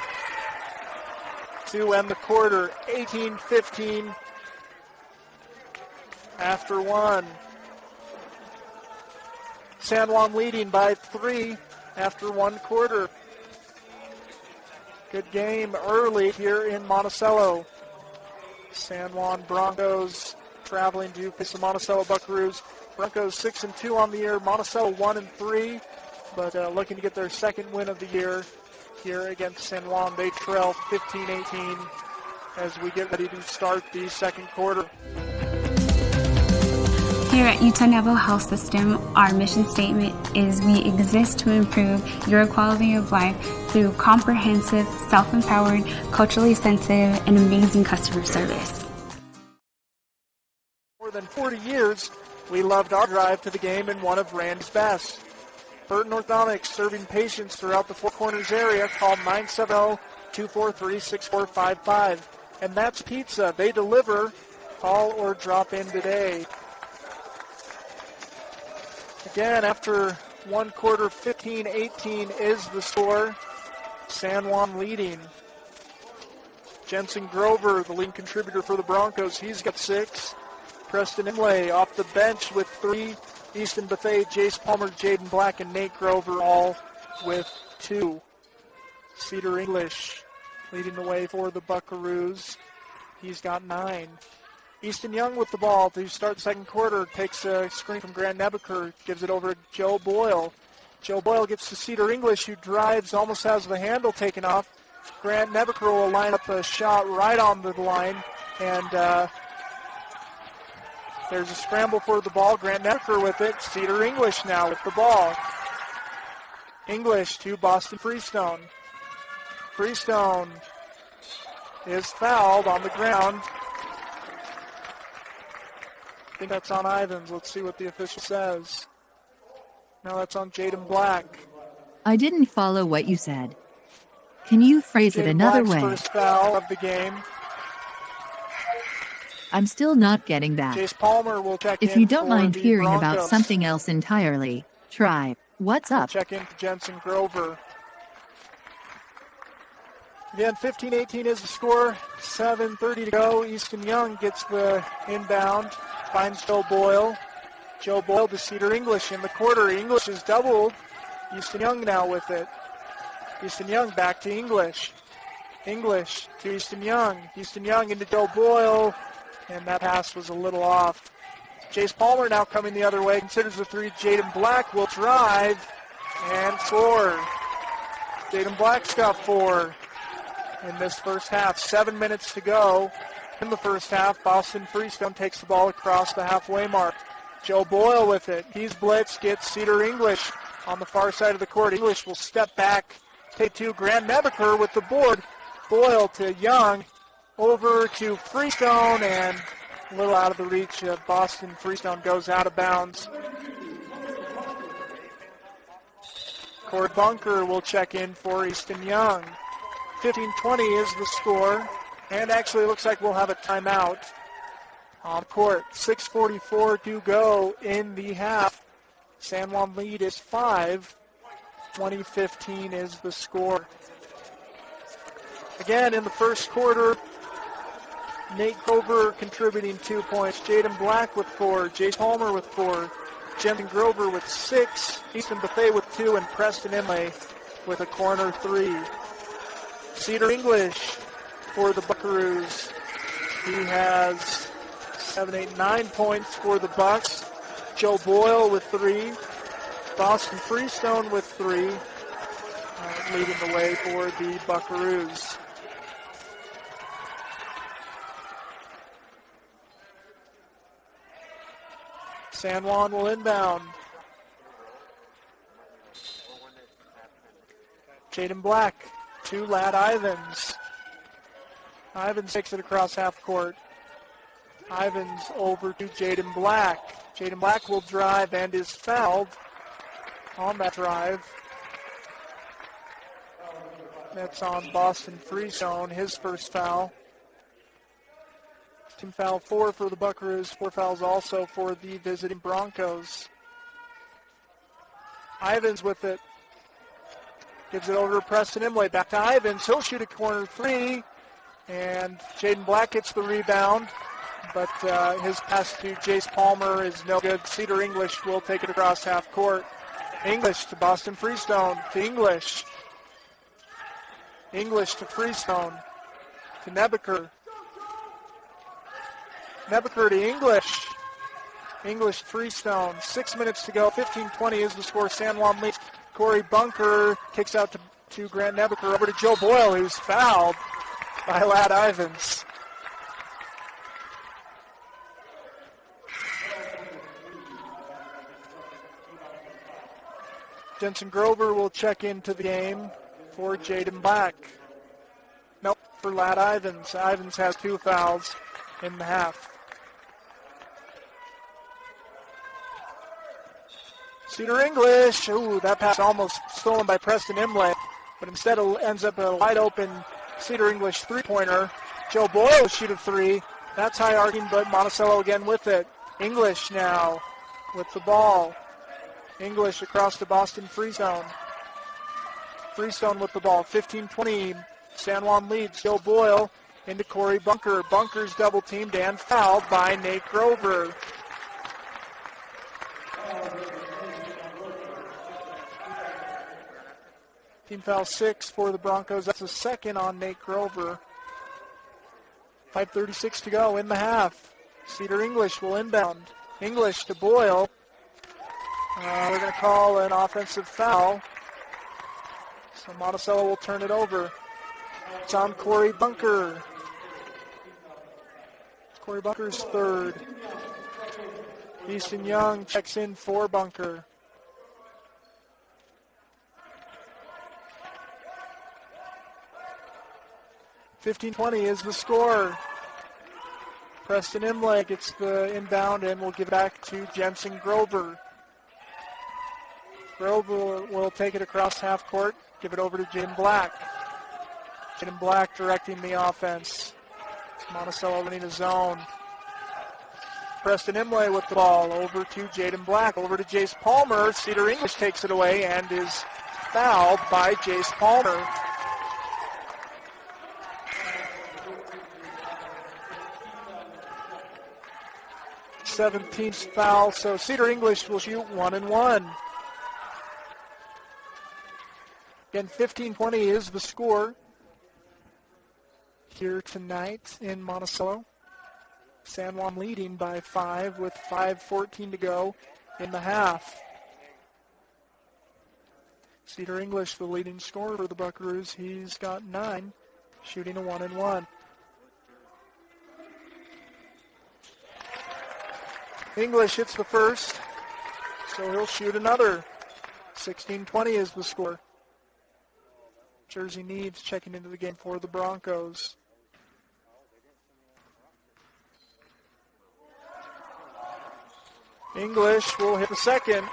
to end the quarter. 18-15 after one. San Juan leading by 3 after one quarter. Good game early here in Monticello. San Juan Broncos traveling to face the Monticello Buckaroos. Broncos 6-2 on the year. Monticello 1-3, but looking to get their second win of the year here against San Juan. They trail 15-18 as we get ready to start the second quarter. Here at Utah Navajo Health System, our mission statement is we exist to improve your quality of life through comprehensive, self-empowered, culturally sensitive, and amazing customer service. More than 40 years, we loved our drive to the game in one of Randy's best. Burton Orthodontics, serving patients throughout the Four Corners area. Call 970-243-6455. And that's pizza. They deliver. Call or drop in today. Again, after one quarter, 15-18 is the score. San Juan leading. Jensen Grover, the leading contributor for the Broncos, he's got 6. Preston Imlay off the bench with 3. Easton Bethea, Jace Palmer, Jaden Black, and Nate Grover all with 2. Cedar English leading the way for the Buckaroos. He's got 9. Easton Young with the ball to start second quarter. Takes a screen from Grant Nebeker. Gives it over to Joe Boyle. Joe Boyle gets to Cedar English, who drives, almost has the handle taken off. Grant Nebeker will line up a shot right on the line. And there's a scramble for the ball. Grant Nebeker with it. Cedar English now with the ball. English to Boston Freestone. Freestone is fouled on the ground. I think that's on Ivins. Let's see what the official says. No, that's on Jaden Black. I didn't follow what you said. Can you phrase it another way? First foul of the game. I'm still not getting that. Jace Palmer will check in. If you don't mind for the hearing Broncos. about something else entirely, try. What's up? Check in for Jensen Grover. Again, 15-18 is the score. 7:30 to go. Easton Young gets the inbound. Finds Joe Boyle. Joe Boyle to Cedar English in the quarter. English is doubled. Easton Young now with it. Easton Young back to English. English to Easton Young. Easton Young into Joe Boyle. And that pass was a little off. Jace Palmer now coming the other way. Considers the three. Jaden Black will drive and score. Jaden Black's got 4 in this first half. 7 minutes to go in the first half. Boston Freestone takes the ball across the halfway mark. Joe Boyle with it. He's blitzed, gets Cedar English on the far side of the court. English will step back, take 2. Grant Nebeker with the board. Boyle to Young, over to Freestone, and a little out of the reach of Boston. Freestone goes out of bounds. Corey Bunker will check in for Easton Young. 15-20 is the score, and actually it looks like we'll have a timeout on court. 6:44 to go in the half. San Juan lead is 5. 20-15 is the score. Again, in the first quarter, Nate Grover contributing 2 points. Jaden Black with 4. Jace Palmer with 4. Jensen Grover with 6. Easton Buffet with 2. And Preston Inlay with a corner 3. Cedar English for the Buckaroos. He has 7, 8, 9 points for the Bucks. Joe Boyle with 3. Boston Freestone with 3. Leading the way for the Buckaroos. San Juan will inbound. Jaden Black to Lad Ivins. Ivins takes it across half court. Ivins over to Jaden Black. Jaden Black will drive and is fouled on that drive. That's on Boston Freestone, his first foul. Team foul 4 for the Buckaroos, 4 fouls also for the visiting Broncos. Ivins with it. Gives it over to Preston Imlay. Back to Ivins. He'll shoot a corner 3. And Jaden Black gets the rebound. But his pass to Jace Palmer is no good. Cedar English will take it across half court. English to Boston Freestone. To English. English to Freestone. To Nebeker. Nebeker to English. English Freestone. 6 minutes to go. 15-20 is the score. San Juan leads. Corey Bunker kicks out to Grant Nebeker. Over to Joe Boyle, who's fouled by Lad Ivins. Jensen Grover will check into the game for Jaden Black. Nope, for Lad Ivins. Ivins has 2 fouls in the half. Cedar English. Ooh, that pass almost stolen by Preston Imlay, but instead it ends up a wide open Cedar English 3-pointer. Joe Boyle will shoot a 3. That's high arcing, but Monticello again with it. English now with the ball. English across to Boston Freestone. Freestone with the ball. 15-20. San Juan leads. Joe Boyle into Corey Bunker. Bunker's double teamed and fouled by Nate Grover. Team foul 6 for the Broncos. That's a second on Nate Grover. 5:36 to go in the half. Cedar English will inbound. English to Boyle. We're going to call an offensive foul. So Monticello will turn it over. It's on Corey Bunker. Corey Bunker's third. Easton Young checks in for Bunker. 15-20 is the score. Preston Imlay gets the inbound and will give it back to Jensen Grover. Grover will take it across half court, give it over to Jaden Black. Jaden Black directing the offense. Monticello running a zone. Preston Imlay with the ball over to Jaden Black, over to Jace Palmer. Cedar English takes it away and is fouled by Jace Palmer. th foul, so Cedar English will shoot 1-1. Again, 15-20 is the score here tonight in Monticello. San Juan leading by 5 with 5:14 to go in the half. Cedar English, the leading scorer for the Buckaroos. He's got 9, shooting a 1-1. English hits the first, so he'll shoot another. 16-20 is the score. Jersey Neves checking into the game for the Broncos. English will hit the second.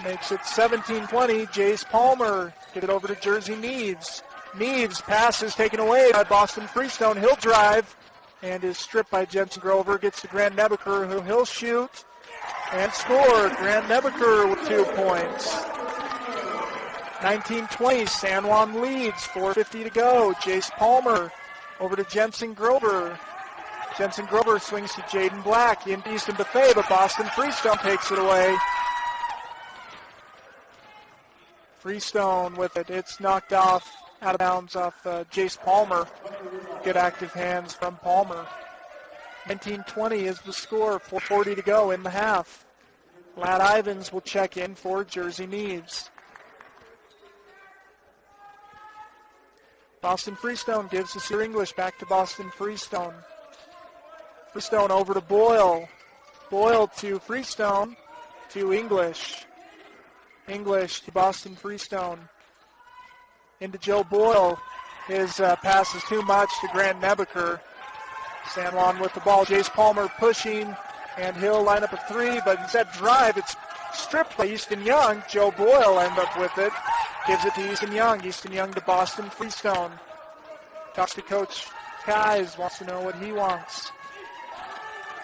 Makes it 17-20. Jace Palmer get it over to Jersey Neves. Neves pass is taken away by Boston Freestone. He'll drive and is stripped by Jensen Grover. Gets to Grant Nebeker, who he'll shoot and score. Grant Nebeker with 2 points. 19-20, San Juan leads, 4:50 to go. Jace Palmer over to Jensen Grover. Jensen Grover swings to Jaden Black in Easton Buffet, but Boston Freestone takes it away. Freestone with it. It's knocked off, out of bounds off Jace Palmer. Good active hands from Palmer. 19-20 is the score, 4:40 to go in the half. Lad Ivins will check in for Jersey Neves. Boston Freestone gives to Cedar English, back to Boston Freestone. Freestone over to Boyle. Boyle to Freestone, to English. English to Boston Freestone. Into Joe Boyle. His pass is too much to Grant Nebeker. San Juan with the ball. Jace Palmer pushing, and he'll line up a 3, but instead drive. It's stripped by Easton Young. Joe Boyle ends up with it. Gives it to Easton Young. Easton Young to Boston Freestone. Talks to Coach Keyes. Wants to know what he wants.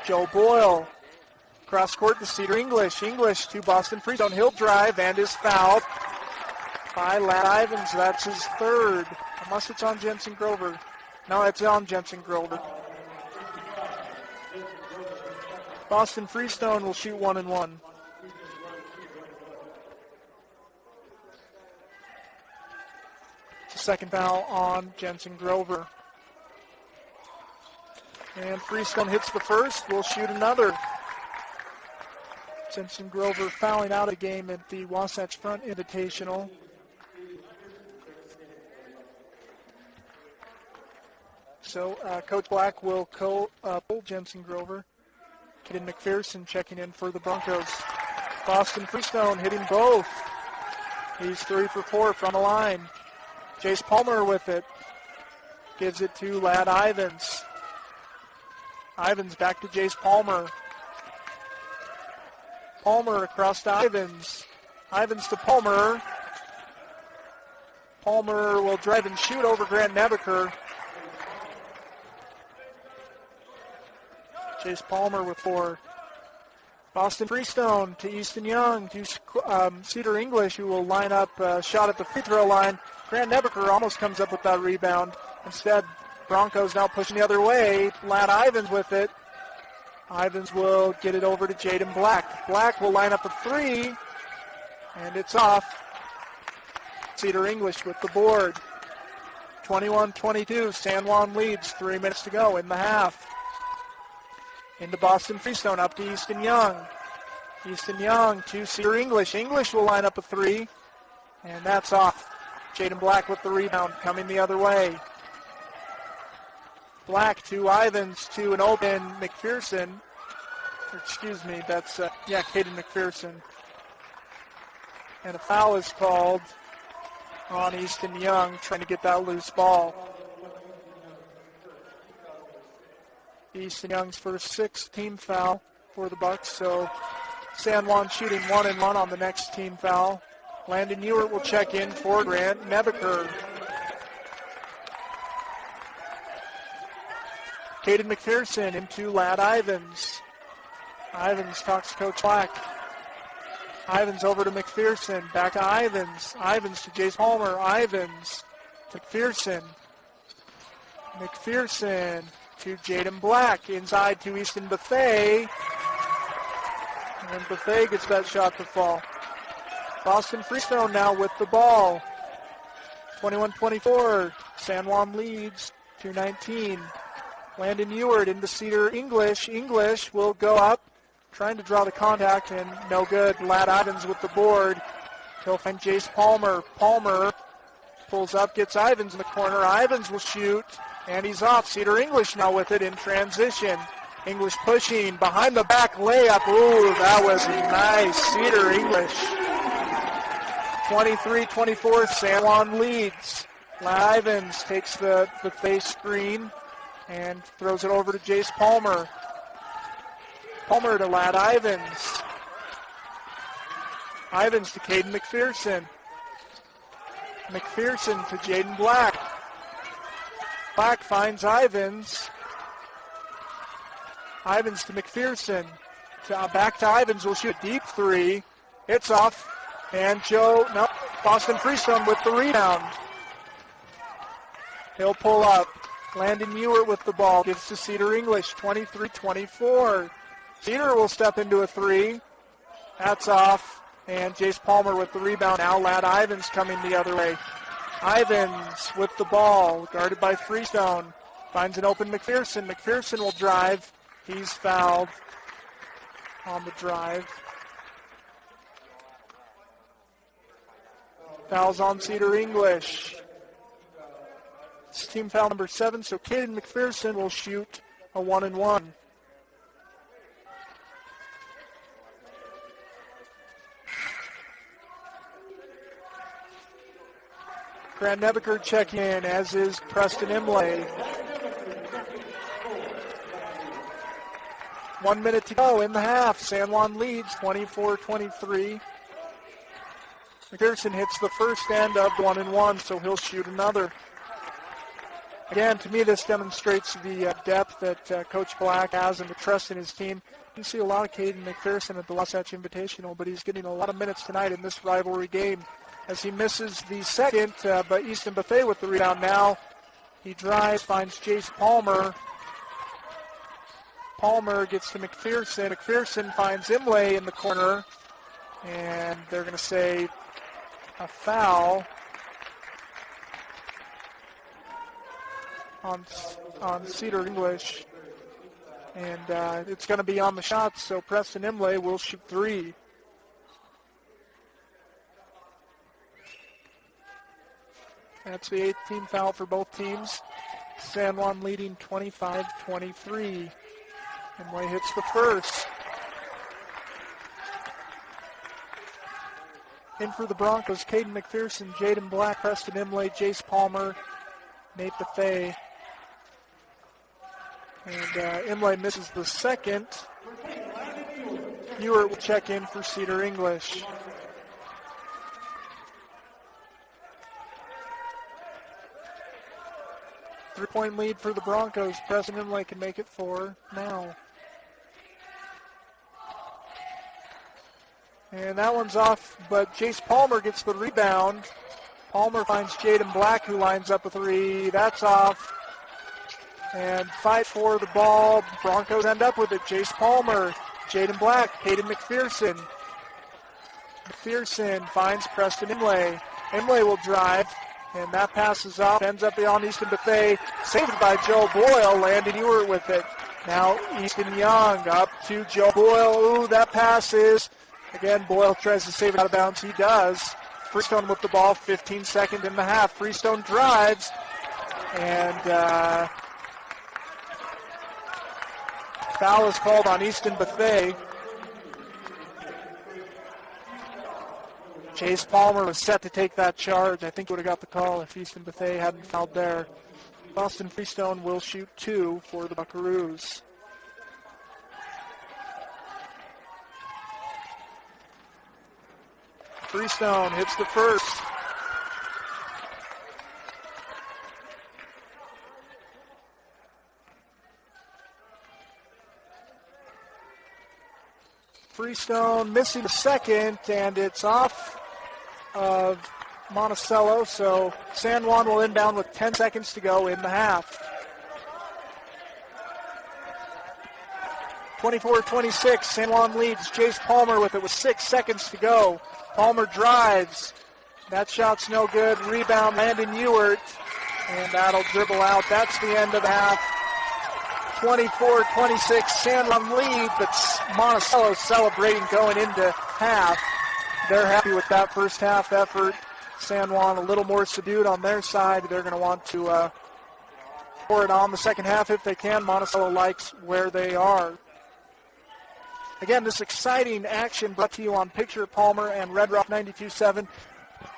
Joe Boyle. Cross court to Cedar English. English to Boston Freestone. He'll drive and is fouled by Lad Ivins. That's his 3rd. Unless it's on Jensen Grover. No, it's on Jensen Grover. Boston Freestone will shoot 1-1. It's the second foul on Jensen Grover. And Freestone hits the first. We'll shoot another. Jensen Grover fouling out of the game at the Wasatch Front Invitational. So Coach Black will pull Jensen Grover. Kaden McPherson checking in for the Broncos. Boston Freestone hitting both. He's 3 for 4 from the line. Jace Palmer with it. Gives it to Lad Ivins. Ivins back to Jace Palmer. Palmer across to Ivins. Ivins to Palmer. Palmer will drive and shoot over Grant Nebeker. Jace Palmer with 4. Boston Freestone to Easton Young to Cedar English, who will line up a shot at the free throw line. Grant Nebeker almost comes up with that rebound. Instead, Broncos now pushing the other way. Lad Ivins with it. Ivins will get it over to Jaden Black. Black will line up a 3, and it's off. Cedar English with the board. 21-22, San Juan leads, 3 minutes to go in the half. Into Boston Freestone, up to Easton Young. Easton Young to Cedar English. English will line up a 3, and that's off. Jaden Black with the rebound, coming the other way. Black to Ivins to an open McPherson. Excuse me, that's, Caden McPherson. And a foul is called on Easton Young, trying to get that loose ball. Easton Young's first 6th team foul for the Bucks, so San Juan shooting 1-1 on the next team foul. Landon Ewert will check in for Grant Nebeker. Caden McPherson into Ladd Ivins. Ivins talks to Coach Black. Ivins over to McPherson. Back to Ivins. Ivins to Jace Palmer. Ivins to McPherson. McPherson to Jaden Black. Inside to Easton Buffet. And Buffet gets that shot to fall. Boston Freestone now with the ball. 21-24. San Juan leads 2-19. Landon Ewert into Cedar English. English will go up, trying to draw the contact, and no good. Ladd Ivins with the board. He'll find Jace Palmer. Palmer pulls up, gets Ivins in the corner. Ivins will shoot, and he's off. Cedar English now with it in transition. English pushing, behind the back layup. Ooh, that was nice. Cedar English. 23-24, San Juan leads. Ladd Ivins takes the face screen and throws it over to Jace Palmer. Palmer to Ladd Ivins. Ivins to Caden McPherson. McPherson to Jaden Black. Black finds Ivins. Ivins to McPherson. Back to Ivins, will shoot a deep three. It's off. And Boston Freestone with the rebound. He'll pull up. Landon Ewert with the ball. Gives to Cedar English, 23-24. Cedar will step into a three. That's off. And Jace Palmer with the rebound. Now Ladd Ivins coming the other way. Ivins with the ball, guarded by Freestone. Finds an open McPherson. McPherson will drive. He's fouled on the drive. Fouls on Cedar English. It's team foul number 7, so Caden McPherson will shoot a 1-and-1. Grant Nebeker checking in, as is Preston Imlay. 1 minute to go in the half. San Juan leads 24-23. McPherson hits the first end of 1-and-1, so he'll shoot another. Again, to me, this demonstrates the depth that Coach Black has and the trust in his team. You can see a lot of Caden McPherson at the Wasatch Invitational, but he's getting a lot of minutes tonight in this rivalry game as he misses the second, but Easton Buffet with the rebound now. He drives, finds Jace Palmer. Palmer gets to McPherson. McPherson finds Imlay in the corner, and they're going to say a foul on Cedar English, and it's going to be on the shots, so Preston Imlay will shoot 3. That's the 8th team foul for both teams. San Juan leading 25-23. Imlay hits the first. In for the Broncos, Caden McPherson, Jaden Black, Preston Imlay, Jace Palmer, Nate Buffet. And Imlay misses the second. Ewert will check in for Cedar English. Three-point lead for the Broncos. Preston Imlay can make it 4 now. And that one's off, but Jace Palmer gets the rebound. Palmer finds Jaden Black, who lines up a 3. That's off. And fight for the ball. Broncos end up with it. Jace Palmer, Jaden Black, Caden McPherson. McPherson finds Preston Imlay. Imlay will drive, and that passes off. Ends up on Easton Buffet. Saved by Joe Boyle. Landon Ewert with it. Now Easton Young up to Joe Boyle. Ooh, that pass is... Again, Boyle tries to save it out of bounds. He does. Freestone with the ball, 15 seconds in the half. Freestone drives, and foul is called on Easton Buffet. Jace Palmer was set to take that charge. I think he would have got the call if Easton Buffet hadn't fouled there. Austin Freestone will shoot 2 for the Buckaroos. Freestone hits the first. Freestone missing the second, and it's off of Monticello, so San Juan will inbound with 10 seconds to go in the half. 24-26, San Juan leads. Jace Palmer with it with 6 seconds to go. Palmer drives. That shot's no good. Rebound, Landon Ewert, and that'll dribble out. That's the end of the half. 24-26, San Juan lead, but Monticello celebrating going into half. They're happy with that first half effort. San Juan a little more subdued on their side. They're going to want to pour it on the second half if they can. Monticello likes where they are. Again, this exciting action brought to you on Picture Palmer and Red Rock 92.7.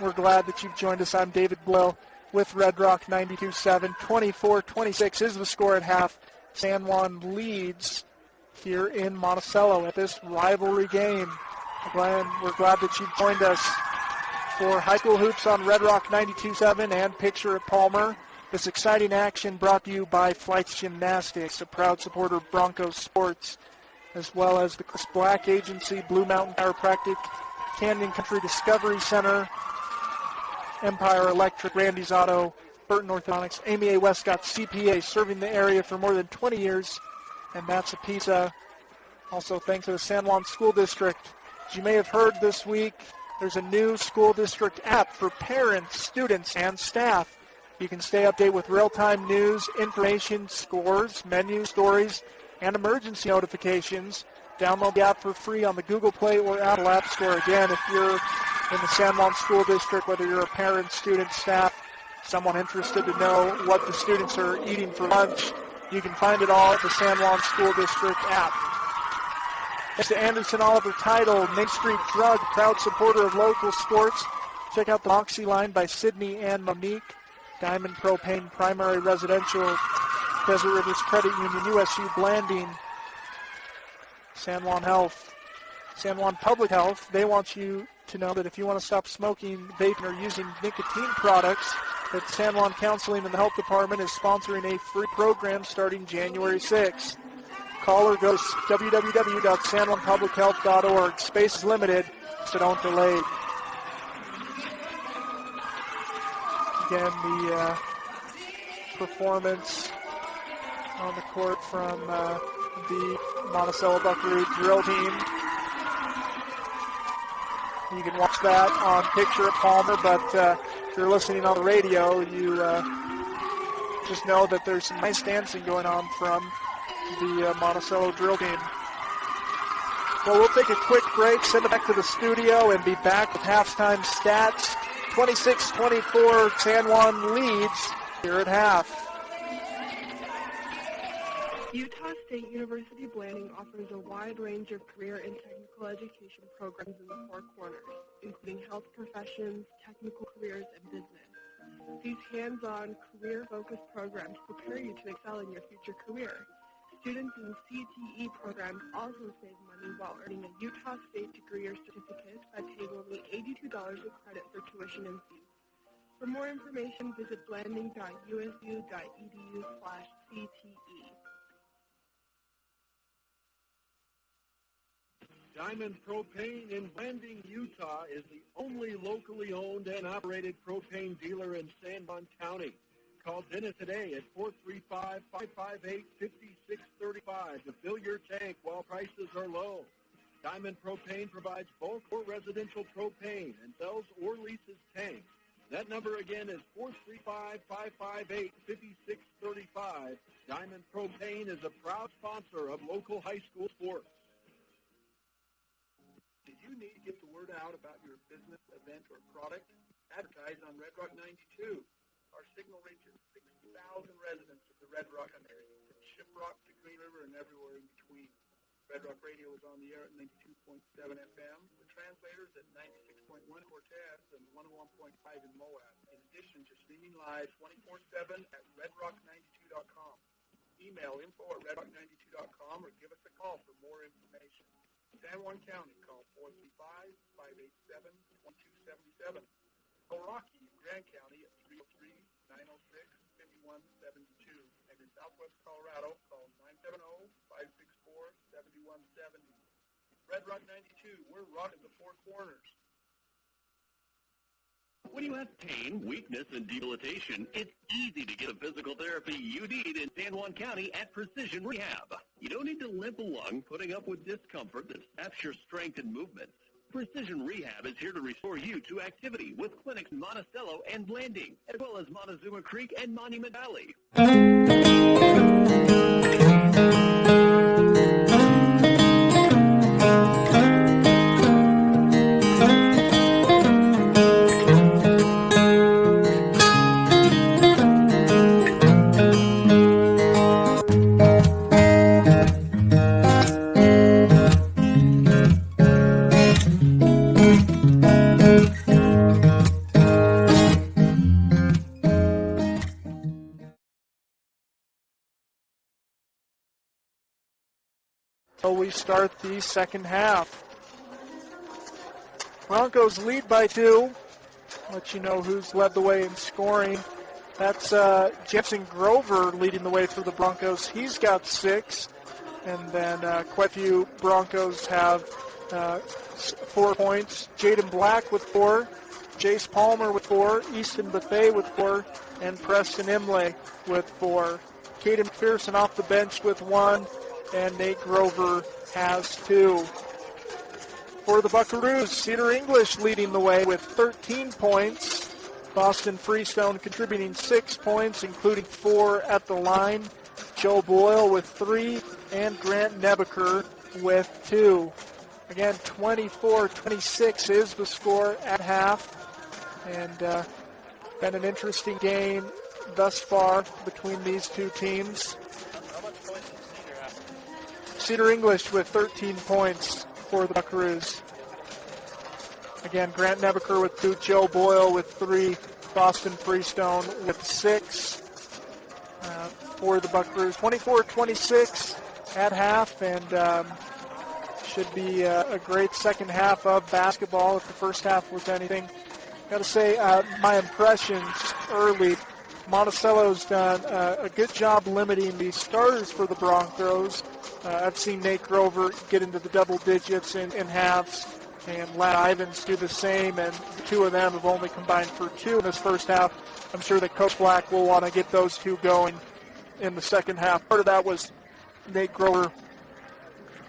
We're glad that you've joined us. I'm David Blow with Red Rock 92.7. 24-26 is the score at half. San Juan leads here in Monticello at this rivalry game. We're glad that you've joined us for High School Hoops on Red Rock 92.7 and Picture at Palmer. This exciting action brought to you by Flights Gymnastics, a proud supporter of Broncos sports, as well as the Chris Black Agency, Blue Mountain Chiropractic, Canyon Country Discovery Center, Empire Electric, Randy's Auto, Burton Orthodontics, Amy A. Westcott, CPA, serving the area for more than 20 years, and that's a pizza. Also thanks to the San Juan School District. As you may have heard this week, there's a new school district app for parents, students, and staff. You can stay updated with real-time news, information, scores, menu, stories, and emergency notifications. Download the app for free on the Google Play or Apple App Store. Again, if you're in the San Juan School District, whether you're a parent, student, staff, someone interested to know what the students are eating for lunch, you can find it all at the San Juan School District app. Thanks to Anderson Oliver Title, Main Street Drug, proud supporter of local sports. Check out the Moxie line by Sydney and Monique. Diamond Propane, Primary Residential, Desert Rivers Credit Union, USU Blanding, San Juan Health, San Juan Public Health. They want you to know that if you want to stop smoking, vaping, or using nicotine products, that San Juan Counseling and the Health Department is sponsoring a free program starting January 6th. Call or go to www.sanjuanpublichealth.org. Space is limited, so don't delay. Again, the performance on the court from the Monticello Buckaroo drill team. You can watch that on Picture at Palmer, but if you're listening on the radio, you just know that there's some nice dancing going on from the Monticello drill team. Well, we'll take a quick break, send it back to the studio, and be back with halftime stats. 26-24, San Juan leads here at half. Utah State University Blanding offers a wide range of career and technical education programs in the Four Corners, including health professions, technical careers, and business. These hands-on, career-focused programs prepare you to excel in your future career. Students in CTE programs also save money while earning a Utah State degree or certificate by paying only $82 of credit for tuition and fees. For more information, visit blanding.usu.edu/CTE. Diamond Propane in Blanding, Utah is the only locally owned and operated propane dealer in San Juan County. Call Dennis today at 435-558-5635 to fill your tank while prices are low. Diamond Propane provides bulk or residential propane and sells or leases tanks. That number again is 435-558-5635. Diamond Propane is a proud sponsor of local high school sports. Did you need to get the word out about your business, event, or product? Advertise on Red Rock 92. Our signal reaches 6,000 residents of the Red Rock area, from Shiprock to Green River and everywhere in between. Red Rock Radio is on the air at 92.7 FM, with translators at 96.1 Cortez and 101.5 in Moab. It is addition to streaming live 24/7 at redrock92.com. Email info@redrock92.com or give us a call for more information. San Juan County, call 435-587-2277. Rocky in Grand County at 303-906-5172. And in Southwest Colorado, call 970-564-7170. Red Rock 92, we're rocking the four corners. When you have pain, weakness, and debilitation, it's easy to get the physical therapy you need in San Juan County at Precision Rehab. You don't need to limp along putting up with discomfort that saps your strength and movement. Precision Rehab is here to restore you to activity with clinics in Monticello and Blanding, as well as Montezuma Creek and Monument Valley. So we start the second half. Broncos lead by 2. Let you know who's led the way in scoring. That's Jensen Grover leading the way for the Broncos. He's got 6. And then quite a few Broncos have 4 points. Jaden Black with 4. Jace Palmer with 4. Easton Buffet with 4. And Preston Imlay with 4. Caden McPherson off the bench with 1. And Nate Grover has 2. For the Buckaroos, Cedar English leading the way with 13 points. Boston Freestone contributing 6 points, including 4 at the line. Joe Boyle with 3, and Grant Nebaker with 2. Again, 24-26 is the score at half. And been an interesting game thus far between these two teams. Cedar English with 13 points for the Buckaroos. Again, Grant Nebaker with 2, Joe Boyle with 3, Boston Freestone with 6 for the Buckaroos. 24-26 at half, and should be a great second half of basketball if the first half was anything. Got to say, my impressions early, Monticello's done a good job limiting the starters for the Broncos. I've seen Nate Grover get into the double digits in halves, and Lad Ivins do the same, and the two of them have only combined for 2 in this first half. I'm sure that Coach Black will want to get those 2 going in the second half. Part of that was Nate Grover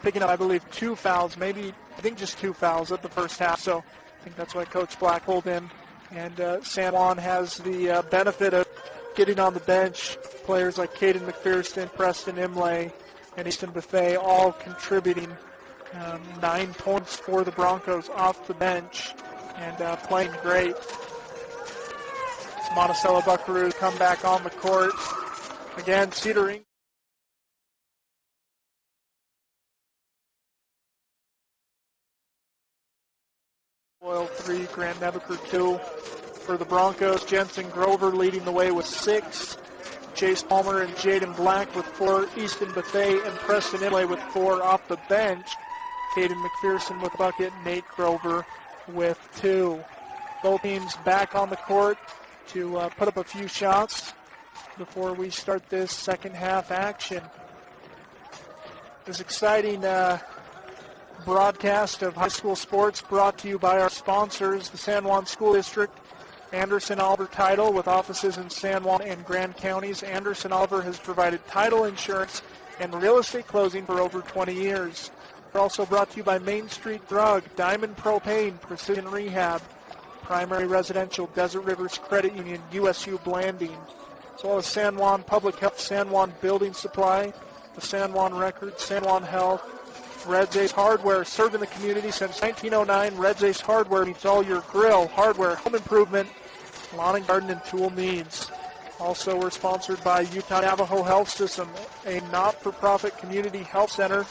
picking up, I believe, 2 fouls, I think just 2 fouls at the first half, so I think that's why Coach Black pulled in. And San Juan has the benefit of getting on the bench players like Caden McPherson, Preston Imlay, and Easton Buffet all contributing 9 points for the Broncos off the bench and playing great. Monticello Buckaroos come back on the court. Again, Cedar English. Boyle 3, Grant Nebaker 2. For the Broncos, Jensen Grover leading the way with 6. Chase Palmer and Jaden Black with 4. Easton Buffet and Preston Imlay with 4 off the bench. Caden McPherson with a bucket. Nate Grover with 2. Both teams back on the court to put up a few shots before we start this second half action. This exciting broadcast of high school sports brought to you by our sponsors, the San Juan School District, Anderson Oliver Title, with offices in San Juan and Grand Counties. Anderson Oliver has provided title insurance and real estate closing for over 20 years. We're also brought to you by Main Street Drug, Diamond Propane, Precision Rehab, Primary Residential, Desert Rivers Credit Union, USU Blanding, as well as San Juan Public Health, San Juan Building Supply, the San Juan Record, San Juan Health, Red's Ace Hardware, serving the community since 1909. Red's Ace Hardware meets all your grill, hardware, home improvement, lawn and garden, and tool needs. Also, we're sponsored by Utah Navajo Health System, a not-for-profit community health center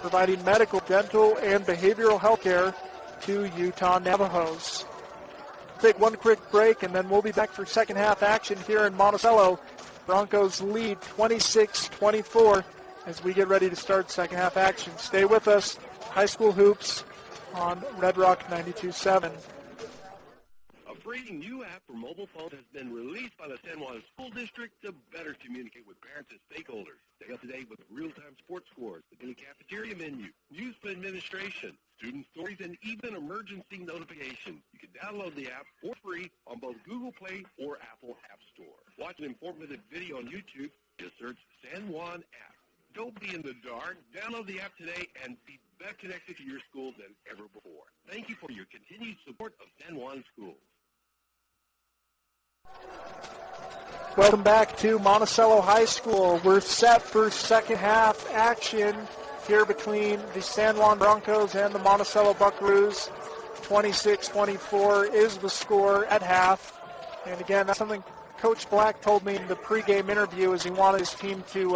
providing medical, dental, and behavioral health care to Utah Navajos. Take one quick break, and then we'll be back for second half action here in Monticello. Broncos lead 26-24 as we get ready to start second half action. Stay with us. High school hoops on Red Rock 92.7. A free new app for mobile phones has been released by the San Juan School District to better communicate with parents and stakeholders. Stay up to date with real-time sports scores, the daily cafeteria menu, news for administration, student stories, and even emergency notifications. You can download the app for free on both Google Play or Apple App Store. Watch an informative video on YouTube. Just search San Juan app. Don't be in the dark. Download the app today and be better connected to your school than ever before. Thank you for your continued support of San Juan Schools. Welcome back to Monticello High School. We're set for second half action here between the San Juan Broncos and the Monticello Buckaroos. 26-24 is the score at half. And again, that's something Coach Black told me in the pregame interview, is he wanted his team to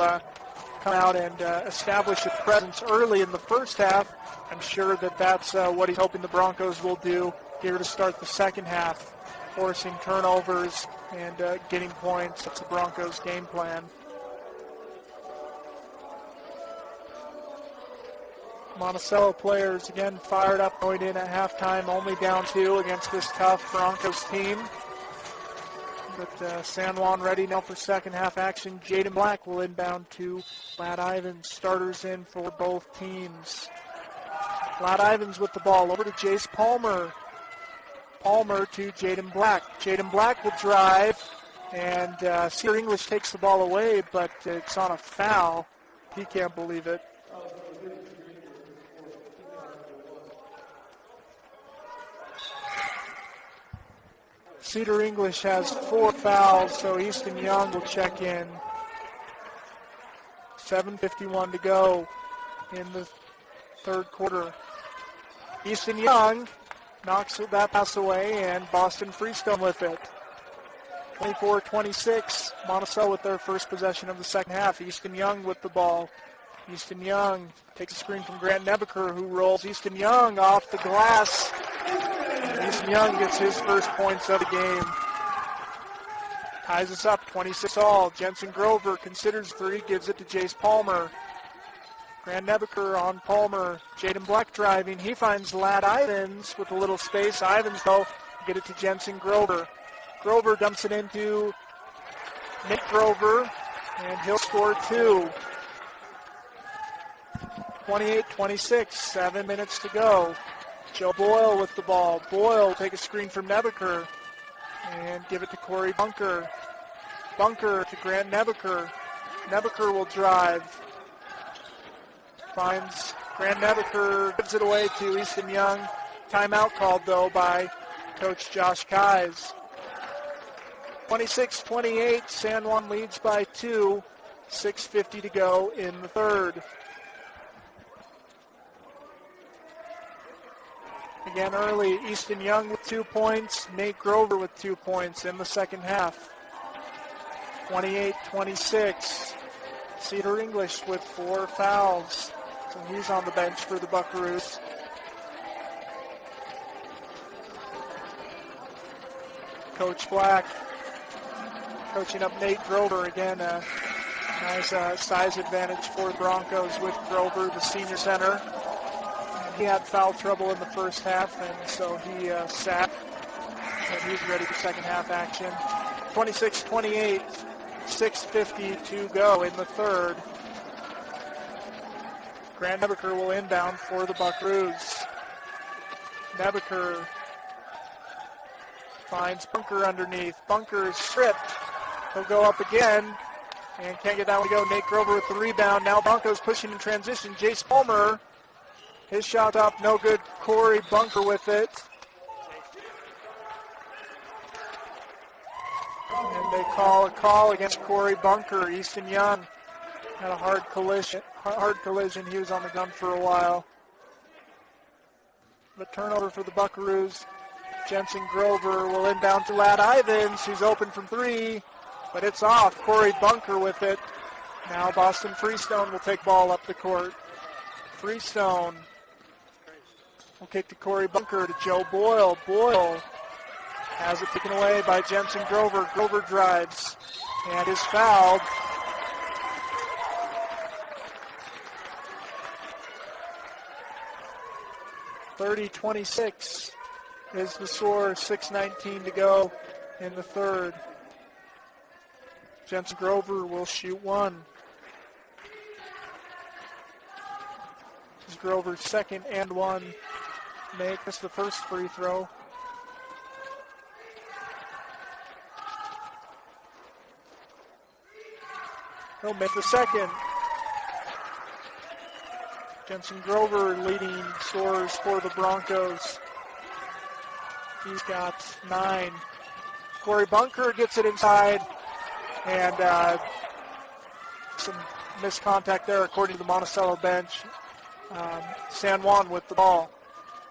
come out and establish a presence early in the first half. I'm sure that that's what he's hoping the Broncos will do here to start the second half, forcing turnovers and getting points. That's the Broncos' game plan. Monticello players, again, fired up going in at halftime, only down 2 against this tough Broncos team. But San Juan ready now for second half action. Jaden Black will inbound to Ladd Ivins. Starters in for both teams. Ladd Ivins with the ball over to Jace Palmer. Palmer to Jaden Black. Jaden Black will drive, and Cedar English takes the ball away, but it's on a foul. He can't believe it. Cedar English has 4 fouls, so Easton Young will check in. 7:51 to go in the third quarter. Easton Young knocks that pass away, and Boston Freestone with it. 24-26, Monticello with their first possession of the second half. Easton Young with the ball. Easton Young takes a screen from Grant Nebeker, who rolls Easton Young off the glass. Easton Young gets his first points of the game. Ties us up 26-all. Jensen Grover considers 3, gives it to Jace Palmer. Grant Nebeker on Palmer. Jaden Black driving. He finds Ladd Ivins with a little space. Ivins, though, get it to Jensen Grover. Grover dumps it into Nick Grover, and he'll score 2. 28-26, 7 minutes to go. Joe Boyle with the ball. Boyle will take a screen from Nebeker and give it to Corey Bunker. Bunker to Grant Nebeker. Nebeker will drive. Finds Grant Nebeker, gives it away to Easton Young. Timeout called, though, by Coach Josh Kies. 26-28, San Juan leads by 2. 6:50 to go in the third. Again early, Easton Young with 2 points, Nate Grover with 2 points in the second half. 28-26, Cedar English with 4 fouls. So he's on the bench for the Buckaroos. Coach Black coaching up Nate Grover. Again, a nice size advantage for the Broncos with Grover, the senior center. He had foul trouble in the first half, and so he sat. And he's ready for second half action. 26-28, 6:50 to go in the third. Grant Nebeker will inbound for the Buckaroos. Nebeker finds Bunker underneath. Bunker is stripped. He'll go up again and can't get that one to go. Nate Grover with the rebound. Now Broncos pushing in transition. Jace Palmer. His shot up, no good. Corey Bunker with it. And they call a call against Corey Bunker. Easton Young had a hard collision. He was on the gun for a while. The turnover for the Buckaroos. Jensen Grover will inbound to Ladd Ivins, who's open from 3, but it's off. Corey Bunker with it. Now Boston Freestone will take ball up the court. Freestone will kick to Corey Bunker to Joe Boyle. Boyle Has it taken away by Jensen Grover. Grover drives and is fouled. (30-26) is the score. 6:19 to go in the third. Jensen Grover will shoot one. This is Grover's second and one. Make this the first free throw. He'll make the second. Jensen Grover leading scorers for the Broncos. He's got 9. Corey Bunker gets it inside, and some missed contact there according to the Monticello bench. San Juan with the ball.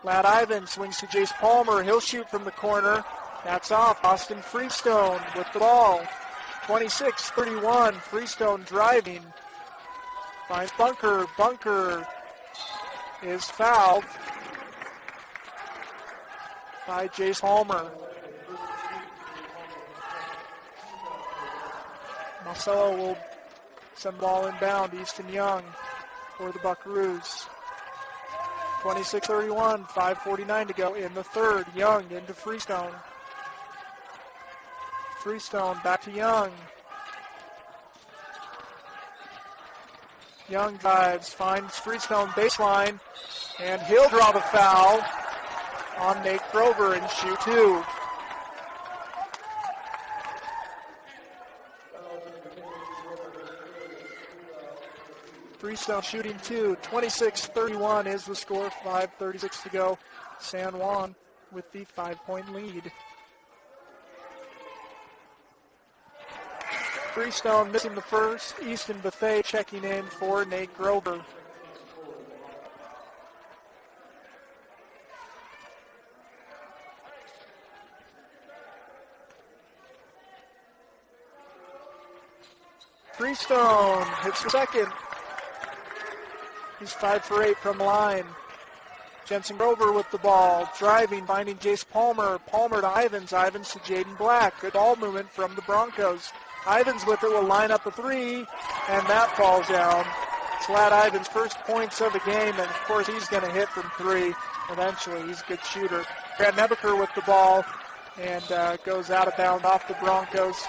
Lad Ivins swings to Jace Palmer. He'll shoot from the corner. That's off. Austin Freestone with the ball. 26-31. Freestone driving. Finds Bunker. Bunker is fouled by Jace Palmer. Marcelo will send the ball inbound. Easton Young for the Buckaroos. 26-31, 5:49 to go in the third. Young into Freestone. Freestone back to Young. Young drives, finds Freestone baseline, and he'll draw the foul on Nate Grover and shoot two. Freestone shooting two. 26-31 is the score. 5:36 to go. San Juan with the 5-point lead. Freestone missing the first. Easton Buffet checking in for Nate Grover. Freestone hits the second. He's 5 for 8 from the line. Jensen Grover with the ball, driving, finding Jace Palmer. Palmer to Ivins. Ivins to Jaden Black. Good ball movement from the Broncos. Ivins with it will line up a three, and that falls down. It's Lad Ivins' first points of the game, and of course he's going to hit from three eventually. He's a good shooter. Grant Nebeker with the ball, and goes out of bounds off the Broncos.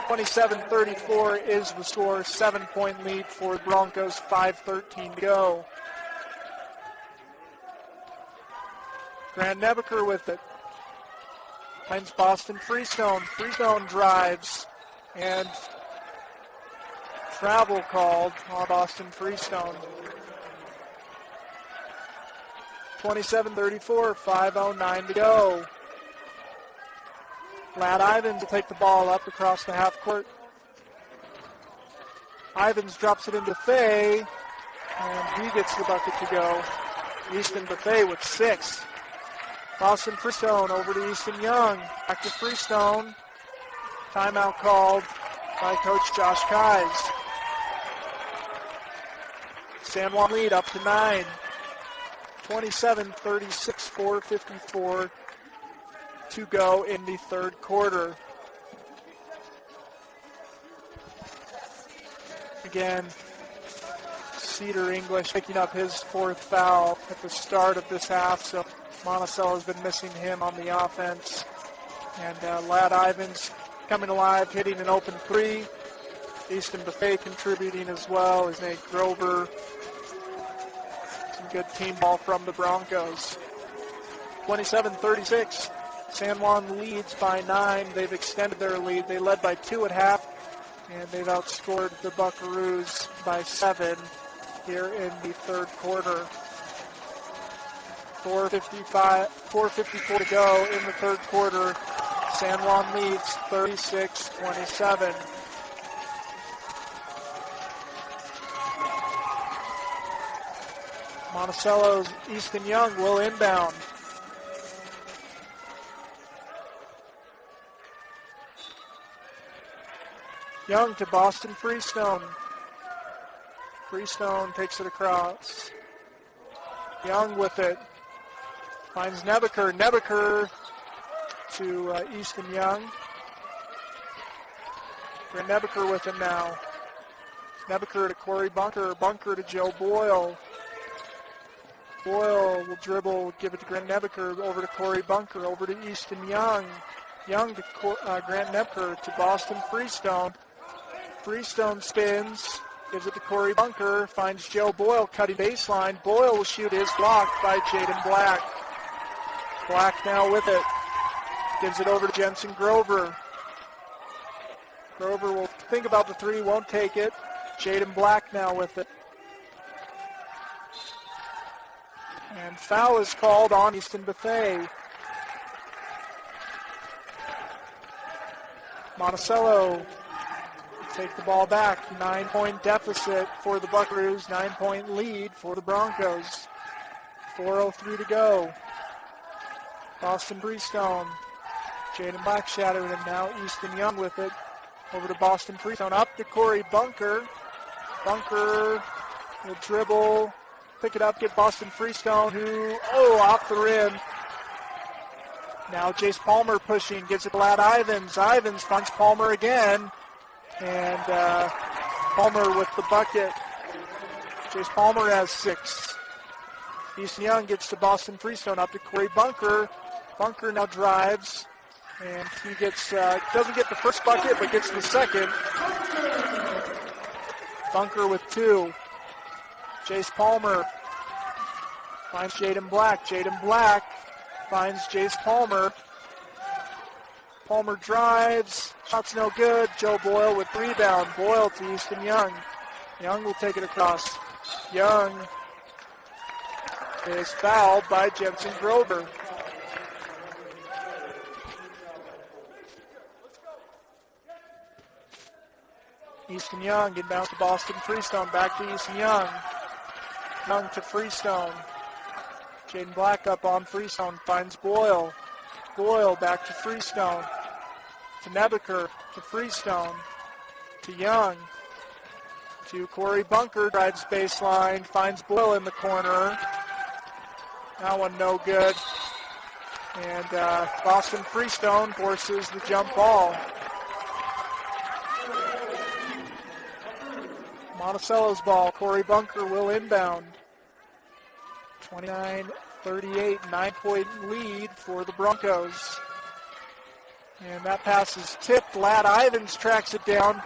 27-34 is the score. 7-point lead for the Broncos. 5:13 to go. Grant Nebeker with it. Finds Boston Freestone. Freestone drives. And travel called on Boston Freestone. 27-34, 5:09 to go. Lad Ivins will take the ball up across the half court. Ivins drops it into Fay, and he gets the bucket to go. Easton Buffet with 6. Boston Freestone over to Easton Young. Back to Freestone. Timeout called by Coach Josh Keyes. San Juan lead up to 9. 27-36, 4:54 to go in the third quarter. Again, Cedar English picking up his 4th foul at the start of this half, so Monticello has been missing him on the offense. And Lad Ivins coming alive, hitting an open three. Easton Buffet contributing as well as Nate Grover. Some good team ball from the Broncos. 27-36. San Juan leads by 9. They've extended their lead. They led by 2 at half, and they've outscored the Buckaroos by 7 here in the third quarter. 4:54 to go in the third quarter. San Juan leads 36-27. Monticello's Easton Young will inbound. Young to Boston Freestone. Freestone takes it across. Young with it. Finds Nebeker. Nebeker to Easton Young. Grant Nebeker with him now. Nebeker to Corey Bunker. Bunker to Joe Boyle. Boyle will dribble, give it to Grant Nebeker, over to Corey Bunker, over to Easton Young. Young to Grant Nebeker, to Boston Freestone. Freestone spins, gives it to Corey Bunker, finds Joe Boyle cutting baseline. Boyle will shoot, his blocked by Jaden Black. Black now with it. Gives it over to Jensen Grover. Grover will think about the three, won't take it. Jaden Black now with it. And foul is called on Easton Bethea. Monticello will take the ball back. 9-point deficit for the Buckaroos. 9-point lead for the Broncos. 4:03 to go. Boston Freestone. Jaden Black shattered him now. Easton Young with it. Over to Boston Freestone. Up to Corey Bunker. Bunker will dribble. Pick it up, get Boston Freestone, who, off the rim. Now Jace Palmer pushing, gives it to Lad Ivins. Ivins finds Palmer again. And Palmer with the bucket. Jace Palmer has 6. Easton Young gets to Boston Freestone, up to Corey Bunker. Bunker now drives. And he gets, doesn't get the first bucket, but gets the second. Bunker with 2. Jace Palmer finds Jaden Black. Jaden Black finds Jace Palmer. Palmer drives. Shot's no good. Joe Boyle with rebound. Boyle to Easton Young. Young will take it across. Young is fouled by Jensen Grover. Easton Young inbounds to Boston Freestone. Back to Easton Young. Young to Freestone. Jaden Black up on Freestone. Finds Boyle. Boyle back to Freestone. To Nebeker. To Freestone. To Young. To Corey Bunker. Drives baseline. Finds Boyle in the corner. That one no good. And Boston Freestone forces the jump ball. Monticello's ball. Corey Bunker will inbound. 29-38, 9-point lead for the Broncos. And that pass is tipped. Lad Ivins tracks it down,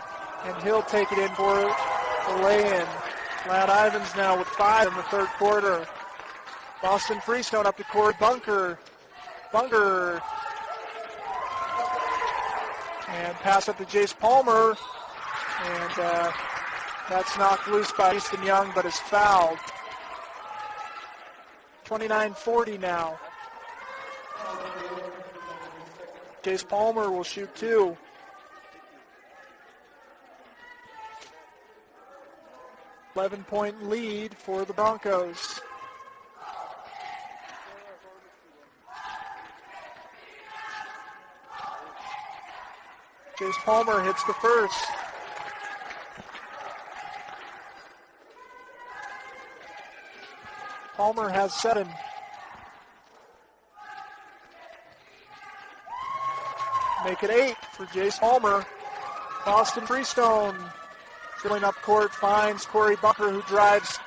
and he'll take it in for the lay-in. Lad Ivins now with 5 in the third quarter. Boston Freestone up to Corey Bunker. Bunker. And pass up to Jace Palmer. And that's knocked loose by Easton Young, but is fouled. 29-40 now. Jace Palmer will shoot 2. .11 lead for the Broncos. Jace Palmer hits the first. Palmer has 7. Make it 8 for Jace Palmer. Boston Freestone dribbling up court, finds Corey Bunker, who drives,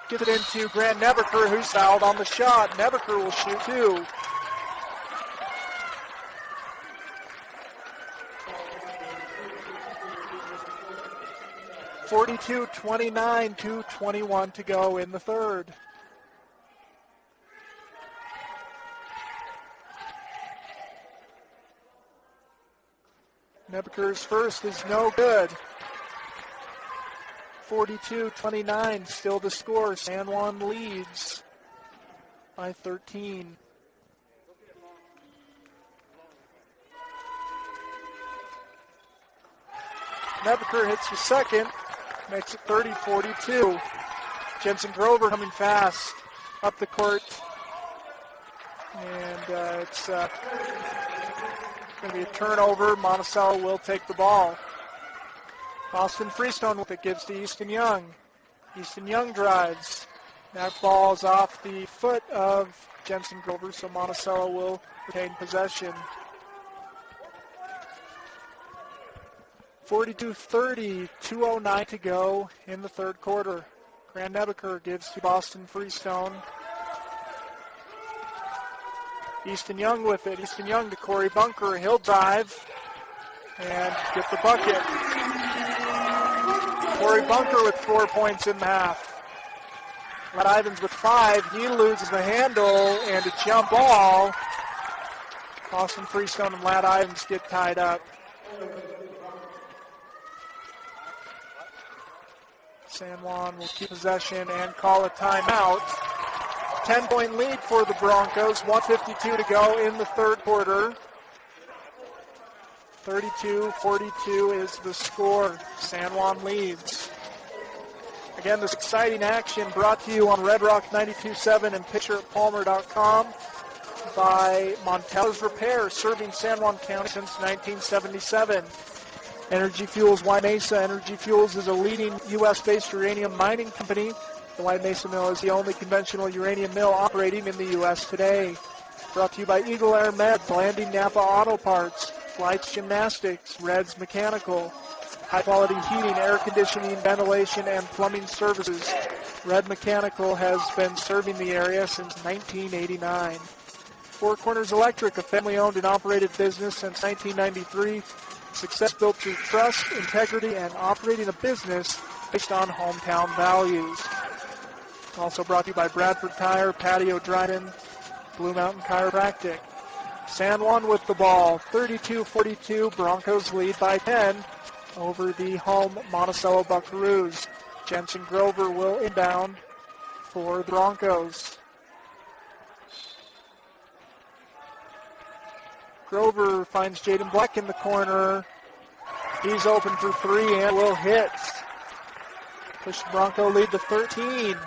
gets it into Grant Nebeker, who's fouled on the shot. Nebeker will shoot 2. .42-29, 2:21 to go in the third. Nebeker's first is no good. 42-29, still the score. San Juan leads by 13. Nebeker hits the second, makes it 30-42. Jensen Grover coming fast up the court. And it's going to be a turnover. Monticello will take the ball. Boston Freestone with it, gives to Easton Young. Easton Young drives. That ball is off the foot of Jensen Grover, so Monticello will retain possession. 42-30, 2:09 to go in the third quarter. Grand Nebaker gives to Boston Freestone. Easton Young with it. Easton Young to Corey Bunker. He'll drive and get the bucket. Corey Bunker with 4 points in the half. Matt Ivins with 5. He loses the handle and a jump ball. Boston Freestone and Matt Ivins get tied up. San Juan will keep possession and call a timeout. 10-point lead for the Broncos. 1:52 to go in the third quarter. 32-42 is the score. San Juan leads. Again, this exciting action brought to you on Red Rock 92.7 and PitcherPalmer.com by Montello's Repair, serving San Juan County since 1977. Energy Fuels White Mesa. Energy Fuels is a leading U.S.-based uranium mining company. The White Mesa Mill is the only conventional uranium mill operating in the U.S. today. Brought to you by Eagle Air Med, Blanding Napa Auto Parts, Flights Gymnastics, Reds Mechanical, high-quality heating, air conditioning, ventilation, and plumbing services. Red Mechanical has been serving the area since 1989. Four Corners Electric, a family-owned and operated business since 1993. Success built through trust, integrity, and operating a business based on hometown values. Also brought to you by Bradford Tire, Patio Drive-In, Blue Mountain Chiropractic. San Juan with the ball, 32-42. Broncos lead by 10 over the home Monticello Buckaroos. Jensen Grover will inbound for the Broncos. Grover finds Jaden Black in the corner. He's open for three and will hit. Push the Bronco lead to 13.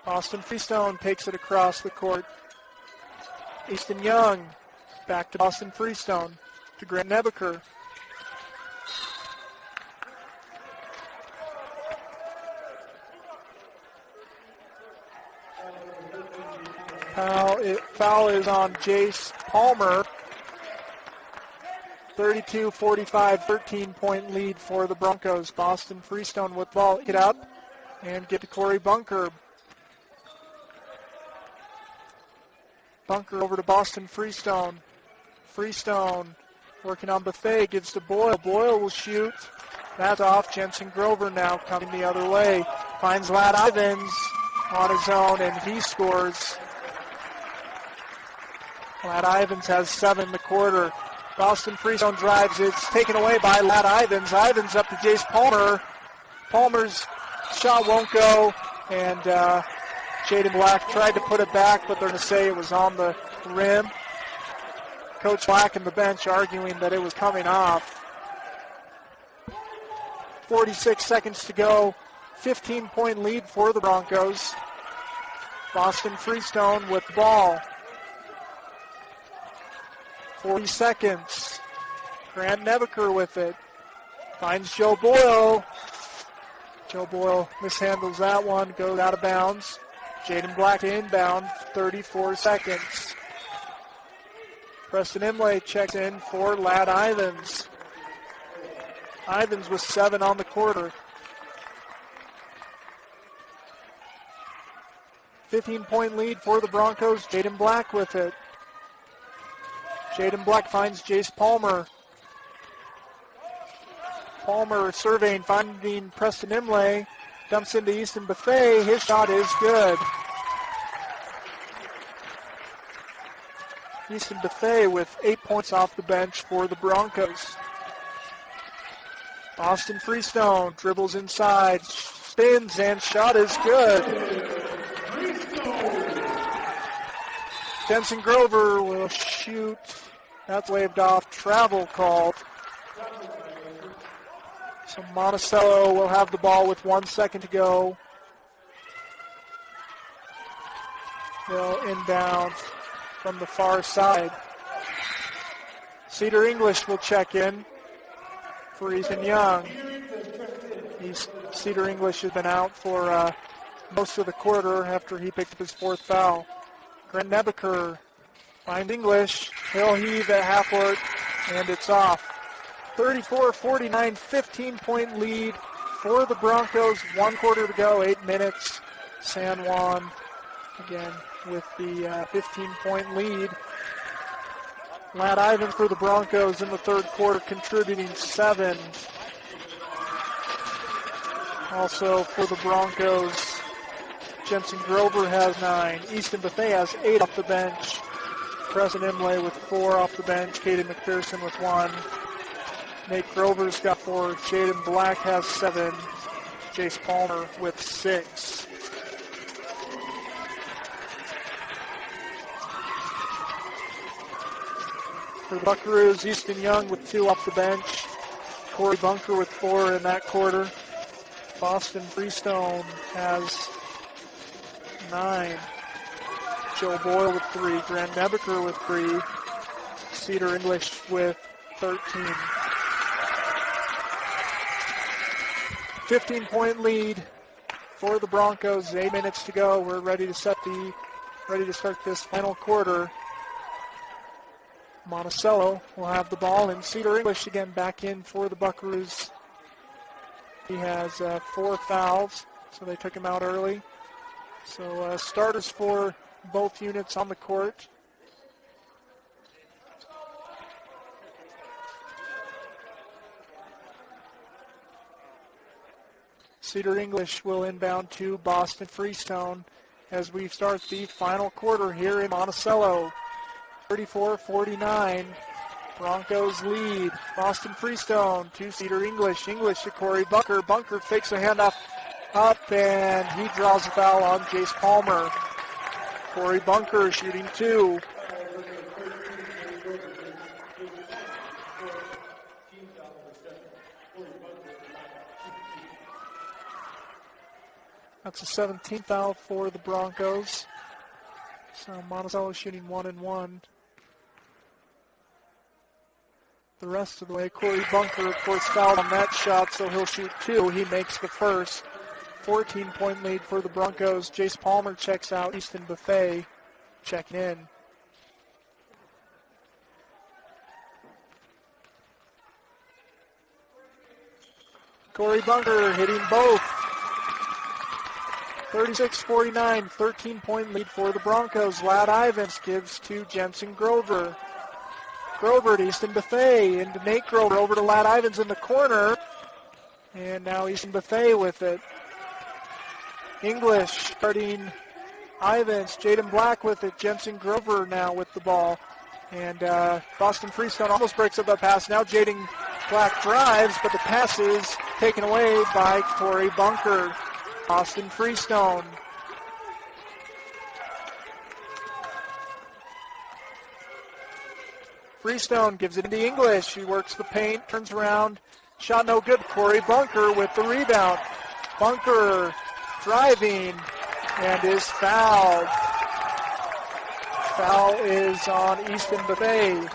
Boston Freestone takes it across the court. Easton Young back to Boston Freestone to Grant Nebaker. Foul is on Jace Palmer. 32-45, 13-point lead for the Broncos. Boston Freestone with ball. Get up and get to Corey Bunker. Bunker over to Boston Freestone. Freestone working on Buffet, gives to Boyle. Boyle will shoot. That's off. Jensen Grover now coming the other way. Finds Lad Ivins on his own, and he scores. Lad Ivins has 7 in the quarter. Boston Freestone drives. It's taken away by Lad Ivins. Ivins up to Jace Palmer. Palmer's shot won't go, and Jaden Black tried to put it back, but they're going to say it was on the rim. Coach Black and the bench arguing that it was coming off. 46 seconds to go. 15-point lead for the Broncos. Boston Freestone with the ball. 40 seconds. Grant Nebaker with it. Finds Joe Boyle. Joe Boyle mishandles that one. Goes out of bounds. Jaden Black inbound. 34 seconds. Preston Imlay checks in for Lad Ivins. Ivins with 7 on the quarter. 15-point lead for the Broncos. Jaden Black with it. Jaden Black finds Jace Palmer. Palmer surveying, finding Preston Imlay. Dumps into Easton Buffet. His shot is good. Easton Buffet with 8 points off the bench for the Broncos. Boston Freestone dribbles inside, spins, and shot is good. Jensen Grover will shoot. That's waved off. Travel called. So Monticello will have the ball with 1 second to go. They'll inbound from the far side. Cedar English will check in for Ethan Young. Cedar English has been out for most of the quarter after he picked up his 4th foul. Grant Nebaker finds English. He'll heave at half court, and it's off. 34-49, 15-point lead for the Broncos. 1 quarter to go, 8 minutes. San Juan again with the 15-point lead. Matt Ivan for the Broncos in the 3rd quarter, contributing 7. Also for the Broncos, Jensen Grover has 9. Easton Buffet has 8 off the bench. Preston Imlay with 4 off the bench. Caden McPherson with 1. Nate Grover's got 4. Jaden Black has 7. Jace Palmer with 6. For the Buckaroos, Easton Young with 2 off the bench. Corey Bunker with 4 in that quarter. Boston Freestone has 9. Joe Boyle with 3. Grant Nebeker with 3. Cedar English with 13. 15-point lead for the Broncos. 8 minutes to go. We're ready to start this final quarter. Monticello will have the ball, and Cedar English again back in for the Buckaroos. He has 4 fouls, so they took him out early. So starters for both units on the court. Cedar English will inbound to Boston Freestone as we start the final quarter here in Monticello. 34-49, Broncos lead. Boston Freestone to Cedar English. English to Corey Bunker. Bunker fakes a handoff up, and he draws a foul on Jace Palmer. Corey Bunker shooting 2. That's a 17th foul for the Broncos. So Monticello shooting 1 and 1. The rest of the way, Corey Bunker, of course, fouled on that shot, so he'll shoot 2. He makes the first. 14-point lead for the Broncos. Jace Palmer checks out. Easton Buffet checking in. Corey Bunker hitting both. 36-49, 13-point lead for the Broncos. Ladd Ivins gives to Jensen Grover. Grover to Easton Buffet, into Nate Grover, over to Ladd Ivins in the corner. And now Easton Buffet with it. English starting Ivins, Jaden Black with it. Jensen Grover now with the ball. And Boston Freestone almost breaks up that pass. Now Jaden Black drives, but the pass is taken away by Corey Bunker. Boston Freestone. Freestone gives it into English. He works the paint, turns around. Shot no good. Corey Bunker with the rebound. Bunker driving and is fouled. Foul is on Easton Buffet.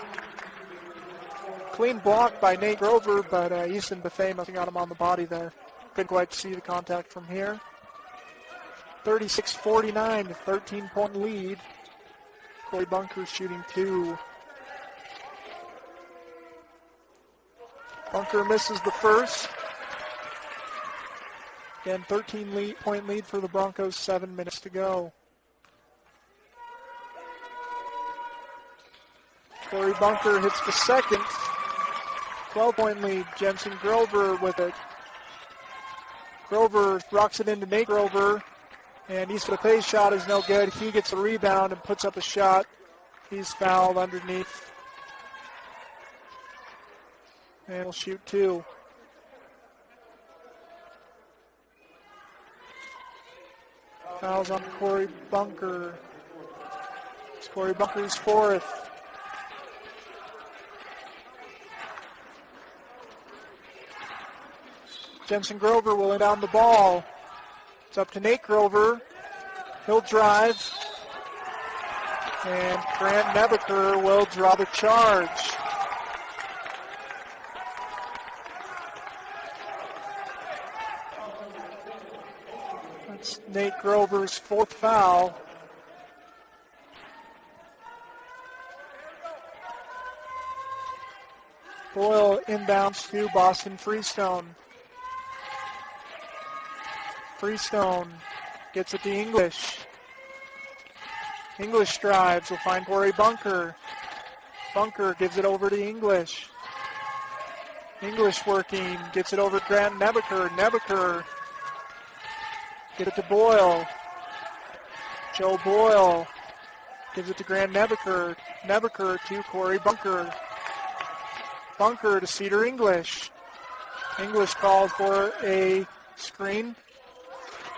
Clean block by Nate Grover, but Easton Buffet must have got him on the body there. Couldn't quite see the contact from here. 36-49, 13-point lead. Corey Bunker shooting 2. Bunker misses the first. Again, 13-point lead for the Broncos, 7 minutes to go. Corey Bunker hits the second. 12-point lead. Jensen Grover with it. Grover rocks it into Nate Grover, and Easton Buffet's shot is no good. He gets a rebound and puts up a shot. He's fouled underneath. And he'll shoot 2. Fouls on Corey Bunker. It's Corey Bunker's 4th. Jensen Grover will inbound the ball. It's up to Nate Grover. He'll drive. And Grant Nebeker will draw the charge. That's Nate Grover's 4th foul. Boyle inbounds to Boston Freestone. Freestone gets it to English. English drives, will find Corey Bunker. Bunker gives it over to English. English working, gets it over to Grant Nebeker. Nebeker, get it to Boyle. Joe Boyle gives it to Grant Nebeker. Nebeker to Corey Bunker. Bunker to Cedar English. English called for a screen.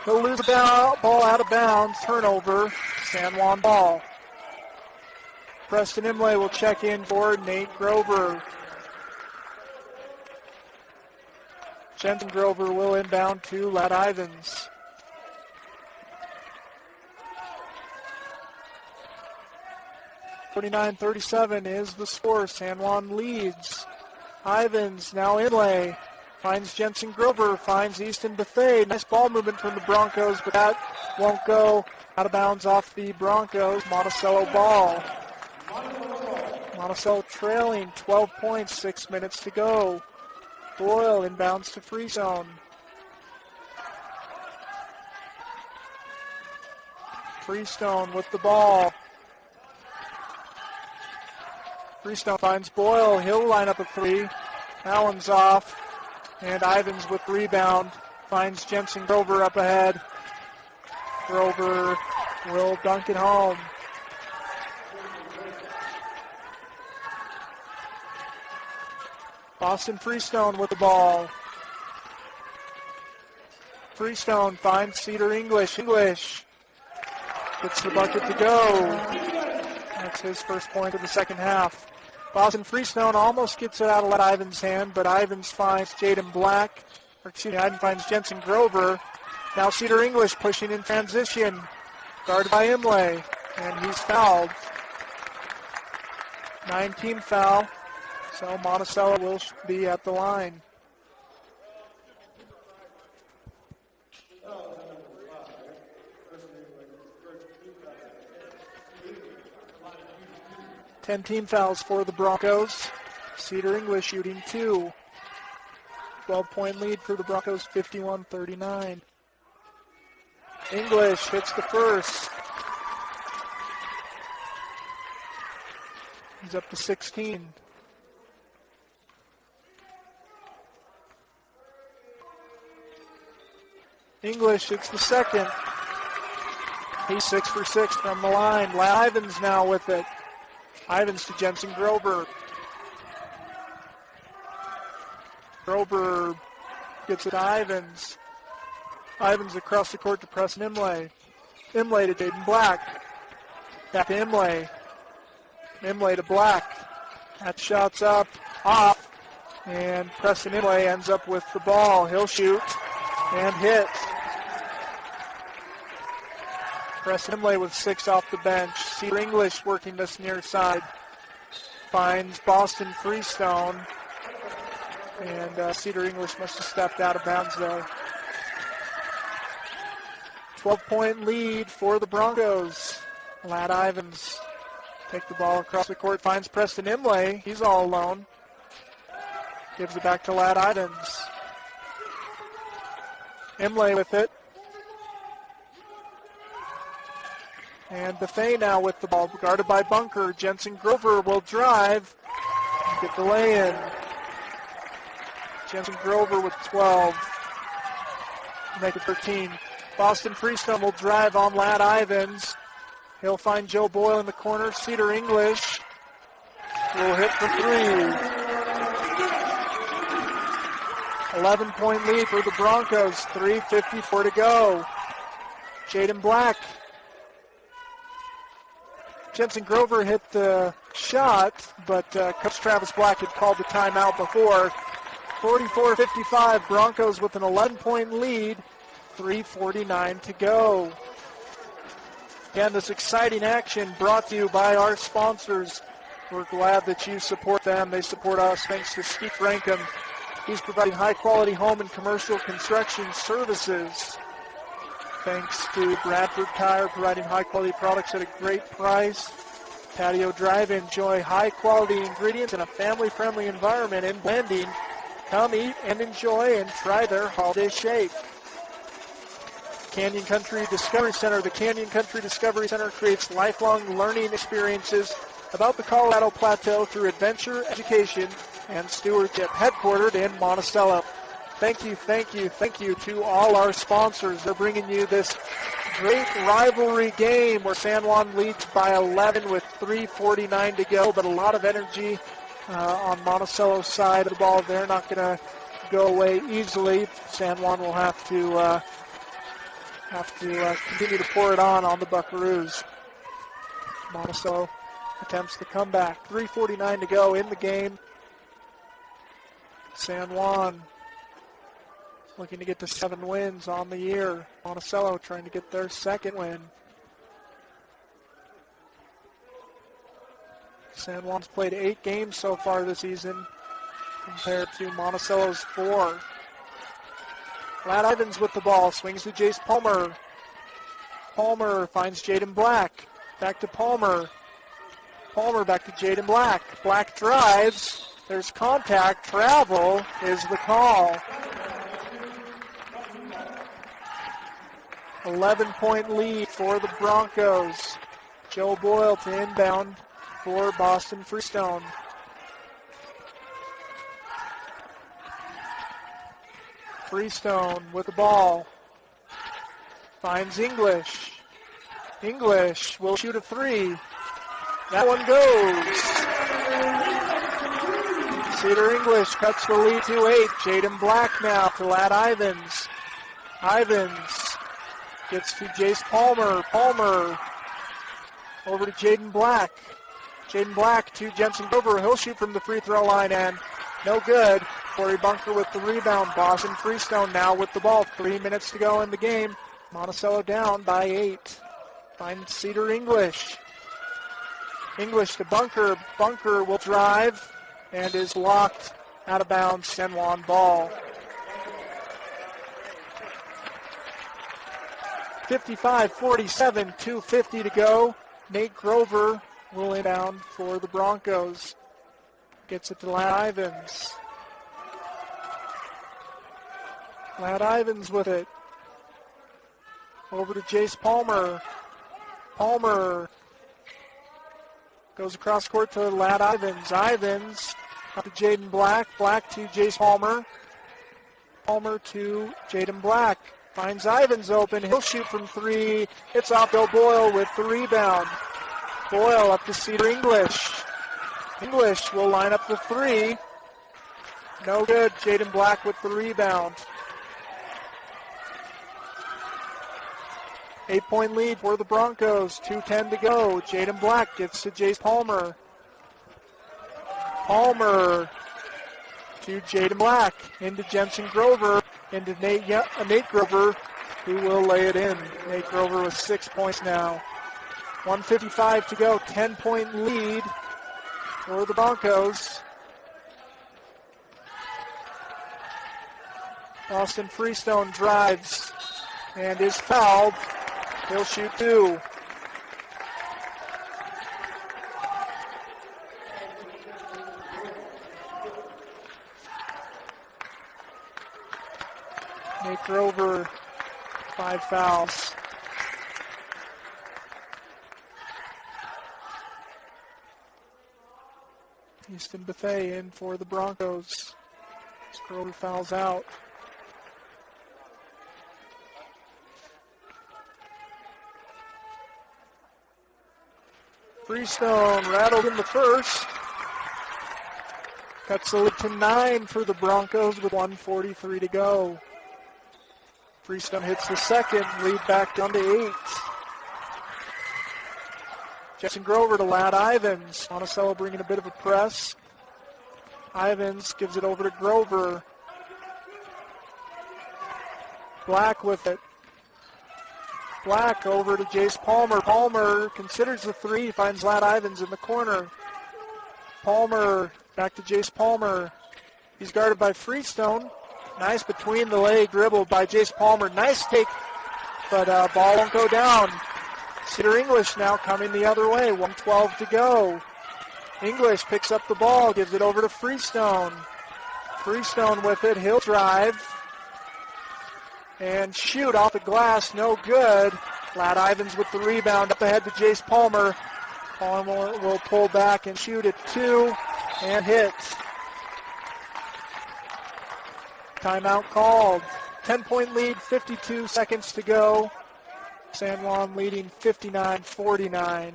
He'll lose the ball out of bounds. Turnover. San Juan ball. Preston Imlay will check in for Nate Grover. Jensen Grover will inbound to Ladd Ivins. (49-37) is the score. San Juan leads. Ivins, now Imlay. Finds Jensen Grover, finds Easton Buffet. Nice ball movement from the Broncos, but that won't go. Out of bounds off the Broncos. Monticello ball. Monticello trailing 12 points, 6 minutes to go. Boyle inbounds to Freestone. Freestone with the ball. Freestone finds Boyle. He'll line up a three. That one's off. And Ivins with rebound. Finds Jensen Grover up ahead. Grover will dunk it home. Boston Freestone with the ball. Freestone finds Cedar English. English gets the bucket to go. That's his first point of the second half. Boston Freestone almost gets it out of Ivins' hand, but Ivins finds Jaden Black. Ivins finds Jensen Grover. Now Cedar English pushing in transition. Guarded by Imlay, and he's fouled. 9-team foul, so Monticello will be at the line. Ten-team fouls for the Broncos. Cedar English shooting 2. 12-point lead for the Broncos, 51-39. English hits the first. He's up to 16. English hits the second. He's 6 for 6 from the line. Ivins now with it. Ivins to Jensen Grover. Grover gets it to Ivins. Ivins across the court to Preston Imlay. Imlay to Jaden Black. Back to Imlay. Imlay to Black. That shot's up, off, and Preston Imlay ends up with the ball. He'll shoot and hit. Preston Imlay with 6 off the bench. Cedar English working this near side. Finds Boston Freestone. And Cedar English must have stepped out of bounds there. 12-point lead for the Broncos. Ladd Ivins take the ball across the court. Finds Preston Imlay. He's all alone. Gives it back to Ladd Ivins. Imlay with it. And Buffet now with the ball, guarded by Bunker. Jensen Grover will drive and get the lay-in. Jensen Grover with 12. Make it 13. Boston Freestone will drive on Ladd Ivins. He'll find Joe Boyle in the corner. Cedar English will hit for 3. 11-point lead for the Broncos. 3:54 to go. Jaden Black. Jensen Grover hit the shot, but Coach Travis Black had called the timeout before. 44-55, Broncos with an 11-point lead, 3:49 to go. Again, this exciting action brought to you by our sponsors. We're glad that you support them. They support us thanks to Steve Frankham. He's providing high-quality home and commercial construction services. Thanks to Bradford Tire, providing high-quality products at a great price. Patio Drive. Enjoy high-quality ingredients in a family-friendly environment in blending. Come eat and enjoy and try their holiday shake. Canyon Country Discovery Center. The Canyon Country Discovery Center creates lifelong learning experiences about the Colorado Plateau through adventure, education, and stewardship. Headquartered in Monticello. Thank you to all our sponsors. They're bringing you this great rivalry game where San Juan leads by 11 with 3:49 to go, but a lot of energy on Monticello's side of the ball. They're not going to go away easily. San Juan will have to continue to pour it on the Buckaroos. Monticello attempts to come back. 3:49 to go in the game. San Juan looking to get to 7 wins on the year. Monticello trying to get their second win. San Juan's played 8 games so far this season compared to Monticello's 4. Ladd Ivins with the ball, swings to Jace Palmer. Palmer finds Jaden Black. Back to Palmer. Palmer back to Jaden Black. Black drives. There's contact. Travel is the call. 11-point lead for the Broncos. Joe Boyle to inbound for Boston Freestone. Freestone with the ball. Finds English. English will shoot a 3. That one goes. Cedar English cuts the lead to 8. Jaden Black now to Ladd Ivins. Ivins gets to Jace Palmer. Palmer over to Jaden Black. Jaden Black to Jensen Grover. He'll shoot from the free throw line and no good. Corey Bunker with the rebound. Boston Freestone now with the ball. 3 minutes to go in the game. Monticello down by 8. Finds Cedar English. English to Bunker. Bunker will drive and is locked out of bounds. San Juan ball. 55-47, 2:50 to go. Nate Grover will inbound for the Broncos. Gets it to Ladd Ivins. Ladd Ivins with it. Over to Jace Palmer. Palmer goes across court to Ladd Ivins. Ivins up to Jaden Black. Black to Jace Palmer. Palmer to Jaden Black. Finds Ivins open. He'll shoot from 3. It's off Bill Boyle with the rebound. Boyle up to Cedar English. English will line up the 3. No good. Jaden Black with the rebound. 8-point lead for the Broncos. 2:10 to go. Jaden Black gets to Jace Palmer. Palmer to Jaden Black. Into Jensen Grover. Into Nate Grover, who will lay it in. Nate Grover with 6 points now. 1:55 to go. 10-point lead for the Broncos. Austin Freestone drives and is fouled. He'll shoot 2. Nate Grover, 5 fouls. Easton Bethea in for the Broncos. Grover fouls out. Freestone rattled in the first. Cuts the lead to 9 for the Broncos with 1:43 to go. Freestone hits the second, lead back down to 8. Jensen Grover to Ladd Ivins. Monticello bringing a bit of a press. Ivins gives it over to Grover. Black with it. Black over to Jace Palmer. Palmer considers the 3, finds Ladd Ivins in the corner. Palmer back to Jace Palmer. He's guarded by Freestone. Nice between the leg dribble by Jace Palmer. Nice take, but ball won't go down. Cedar English now coming the other way. 1:12 to go. English picks up the ball, gives it over to Freestone. Freestone with it. He'll drive and shoot off the glass. No good. Lad Ivins with the rebound. Up ahead to Jace Palmer. Palmer will pull back and shoot at 2 and hit. Timeout called. 10-point lead, 52 seconds to go. San Juan leading 59-49.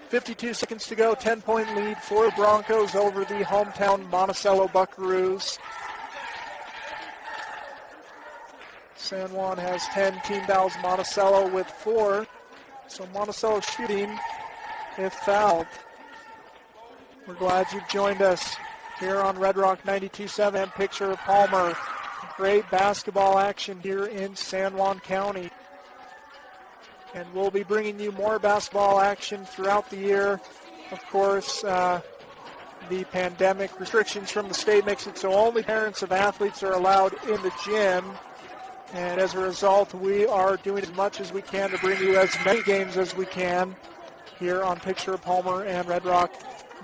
52 seconds to go, 10-point lead for the Broncos over the hometown Monticello Buckaroos. San Juan has 10 team fouls, Monticello with 4. So Monticello shooting if fouled. We're glad you've joined us here on Red Rock 92.7 and Picture of Palmer. Great basketball action here in San Juan County. And we'll be bringing you more basketball action throughout the year. Of course, the pandemic restrictions from the state makes it so only parents of athletes are allowed in the gym. And as a result, we are doing as much as we can to bring you as many games as we can here on Picture of Palmer and Red Rock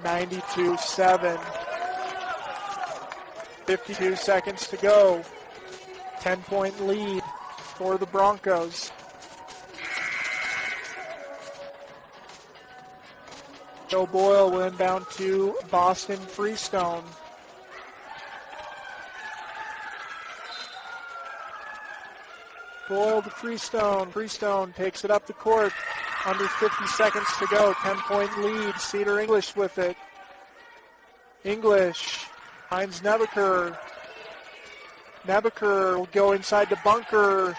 92.7. 52 seconds to go. 10-point lead for the Broncos. Joe Boyle will inbound to Boston Freestone. Boyle to Freestone. Freestone takes it up the court. Under 50 seconds to go. 10-point lead. Cedar English with it. English finds Nebeker. Nebeker will go inside to Bunker.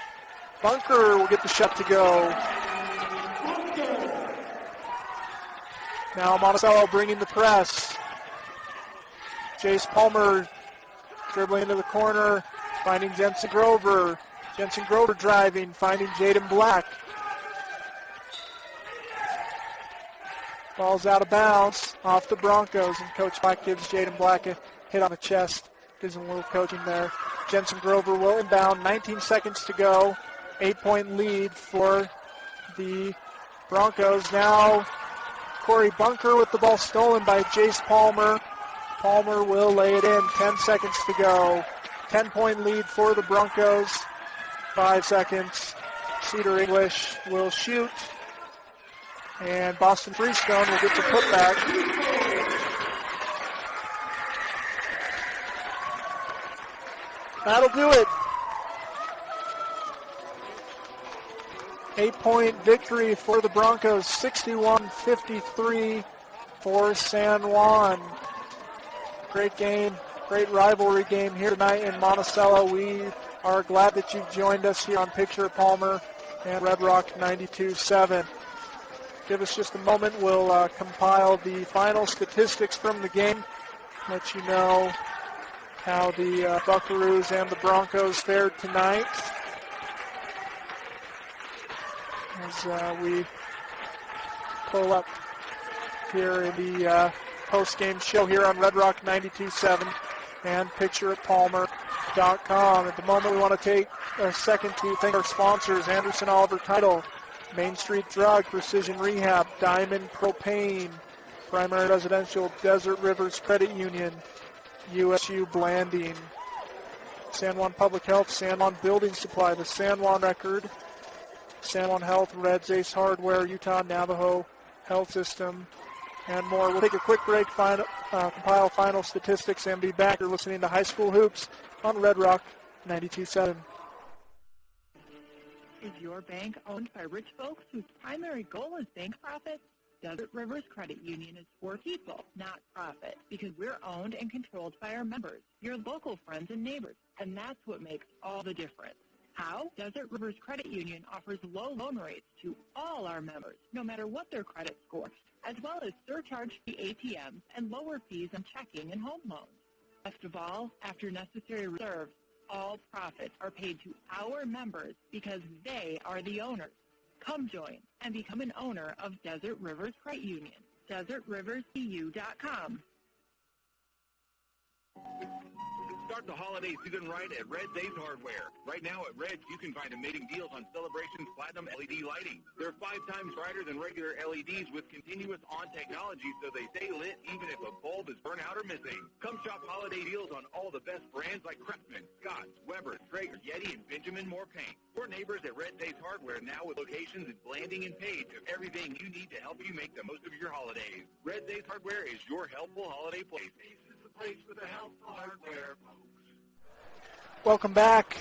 Bunker will get the shot to go. Now Monticello bringing the press. Jace Palmer dribbling into the corner, finding Jensen Grover. Jensen Grover driving, finding Jaden Black. Ball's out of bounds, off the Broncos, and Coach Black gives Jaden Black a hit on the chest. Gives him a little coaching there. Jensen Grover will inbound, 19 seconds to go. 8-point lead for the Broncos. Now Corey Bunker with the ball stolen by Jace Palmer. Palmer will lay it in. 10 seconds to go. 10-point lead for the Broncos. 5 seconds. Cedar English will shoot. And Boston Freestone will get the putback. That'll do it. 8-point victory for the Broncos, 61-53 for San Juan. Great game, great rivalry game here tonight in Monticello. We are glad that you've joined us here on Picture of Palmer and Red Rock 92.7. Give us just a moment. We'll compile the final statistics from the game, let you know how the Buckaroos and the Broncos fared tonight. As we pull up here in the post-game show here on Red Rock 92.7 and PictureItPalmer.com. At the moment, we want to take a second to thank our sponsors, Anderson Oliver Title, Main Street Drug, Precision Rehab, Diamond Propane, Primary Residential, Desert Rivers Credit Union, USU Blanding, San Juan Public Health, San Juan Building Supply, the San Juan Record, San Juan Health, Reds Ace Hardware, Utah Navajo Health System, and more. We'll take a quick break, compile final statistics, and be back. You're listening to High School Hoops on Red Rock 92.7. Is your bank owned by rich folks whose primary goal is bank profits? Desert Rivers Credit Union is for people, not profit, because we're owned and controlled by our members, your local friends and neighbors, and that's what makes all the difference. How? Desert Rivers Credit Union offers low loan rates to all our members, no matter what their credit score, as well as surcharge-free ATMs and lower fees on checking and home loans. Best of all, after necessary reserves, all profits are paid to our members because they are the owners. Come join and become an owner of Desert Rivers Credit Union. DesertRiversCU.com. Start the holiday season right at Red's Ace Hardware. Right now at Red's, you can find amazing deals on Celebrations Platinum LED lighting. They're 5 times brighter than regular LEDs with continuous on technology, so they stay lit even if a bulb is burnt out or missing. Come shop holiday deals on all the best brands like Craftsman, Scotts, Weber, Traeger, Yeti, and Benjamin Moore Paint. We're neighbors at Red's Ace Hardware now with locations in Blanding and Page of everything you need to help you make the most of your holidays. Red's Ace Hardware is your helpful holiday place. Place with the helpful hardware, folks. Welcome back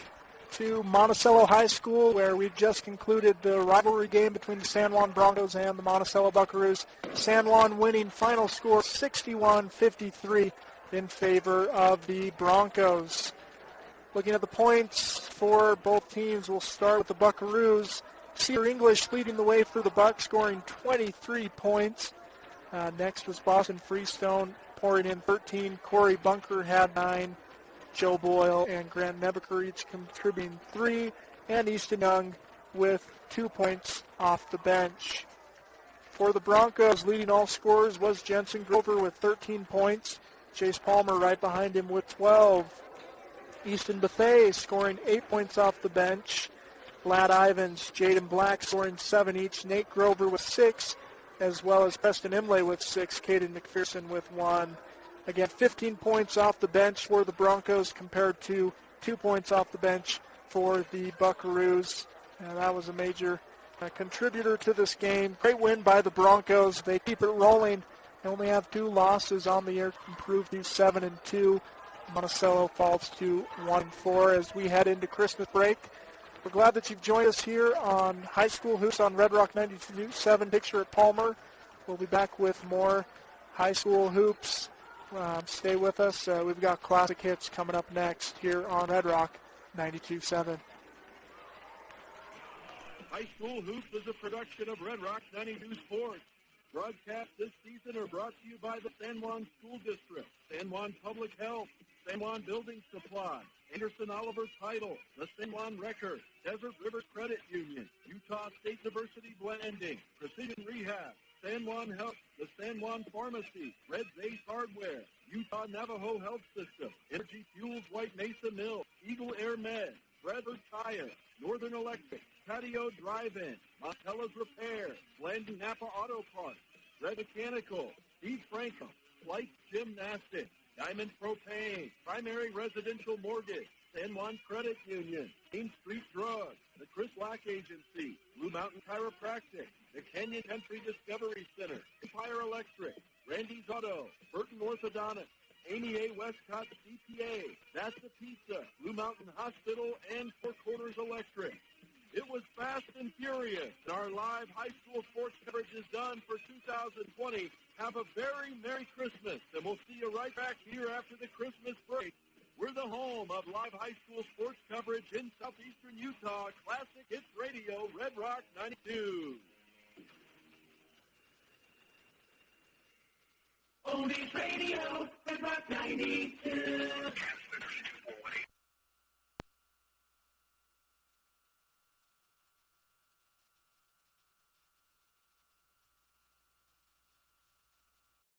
to Monticello High School, where we've just concluded the rivalry game between the San Juan Broncos and the Monticello Buckaroos. San Juan winning final score 61-53 in favor of the Broncos. Looking at the points for both teams, we'll start with the Buckaroos. Cedar English leading the way for the Bucs, scoring 23 points. Next was Boston Freestone, pouring in 13. Corey Bunker had 9. Joe Boyle and Grant Nebeker each contributing 3. And Easton Young with 2 points off the bench. For the Broncos, leading all scorers was Jensen Grover with 13 points. Chase Palmer right behind him with 12. Easton Bethea scoring 8 points off the bench. Lad Ivins, Jaden Black scoring 7 each. Nate Grover with 6. As well as Preston Imlay with 6, Caden McPherson with 1. Again, 15 points off the bench for the Broncos compared to 2 points off the bench for the Buckaroos. That was a major contributor to this game. Great win by the Broncos. They keep it rolling. They only have 2 losses on the year, improved to 7-2. Monticello falls to 1-4 as we head into Christmas break. We're glad that you've joined us here on High School Hoops on Red Rock 92.7 Picture at Palmer. We'll be back with more High School Hoops. Stay with us. We've got classic hits coming up next here on Red Rock 92.7. High School Hoops is a production of Red Rock 92 Sports. Broadcasts this season are brought to you by the San Juan School District, San Juan Public Health, San Juan Building Supply, Anderson Oliver Title, the San Juan Wrecker, Desert River Credit Union, Utah State Diversity Blending, Precision Rehab, San Juan Health, the San Juan Pharmacy, Red's Ace Hardware, Utah Navajo Health System, Energy Fuels White Mesa Mill, Eagle Air Med, Bradford Tire, Northern Electric, Patio Drive-In, Montella's Repair, Blanding Napa Auto Parts, Red Mechanical, Steve Franco, Flight Gymnastics, Diamond Propane, Primary Residential Mortgage, San Juan Credit Union, Main Street Drugs, the Chris Lack Agency, Blue Mountain Chiropractic, the Canyon Country Discovery Center, Empire Electric, Randy's Auto, Burton Orthodontics, Amy A. Westcott CPA, That's the Pizza, Blue Mountain Hospital, and Four Corners Electric. It was fast and furious, and our live high school sports coverage is done for 2020. Have a very Merry Christmas, and we'll see you right back here after the Christmas break. We're the home of live high school sports coverage in southeastern Utah. Classic Hits Radio, Red Rock 92. Oldies Radio, Red Rock 92.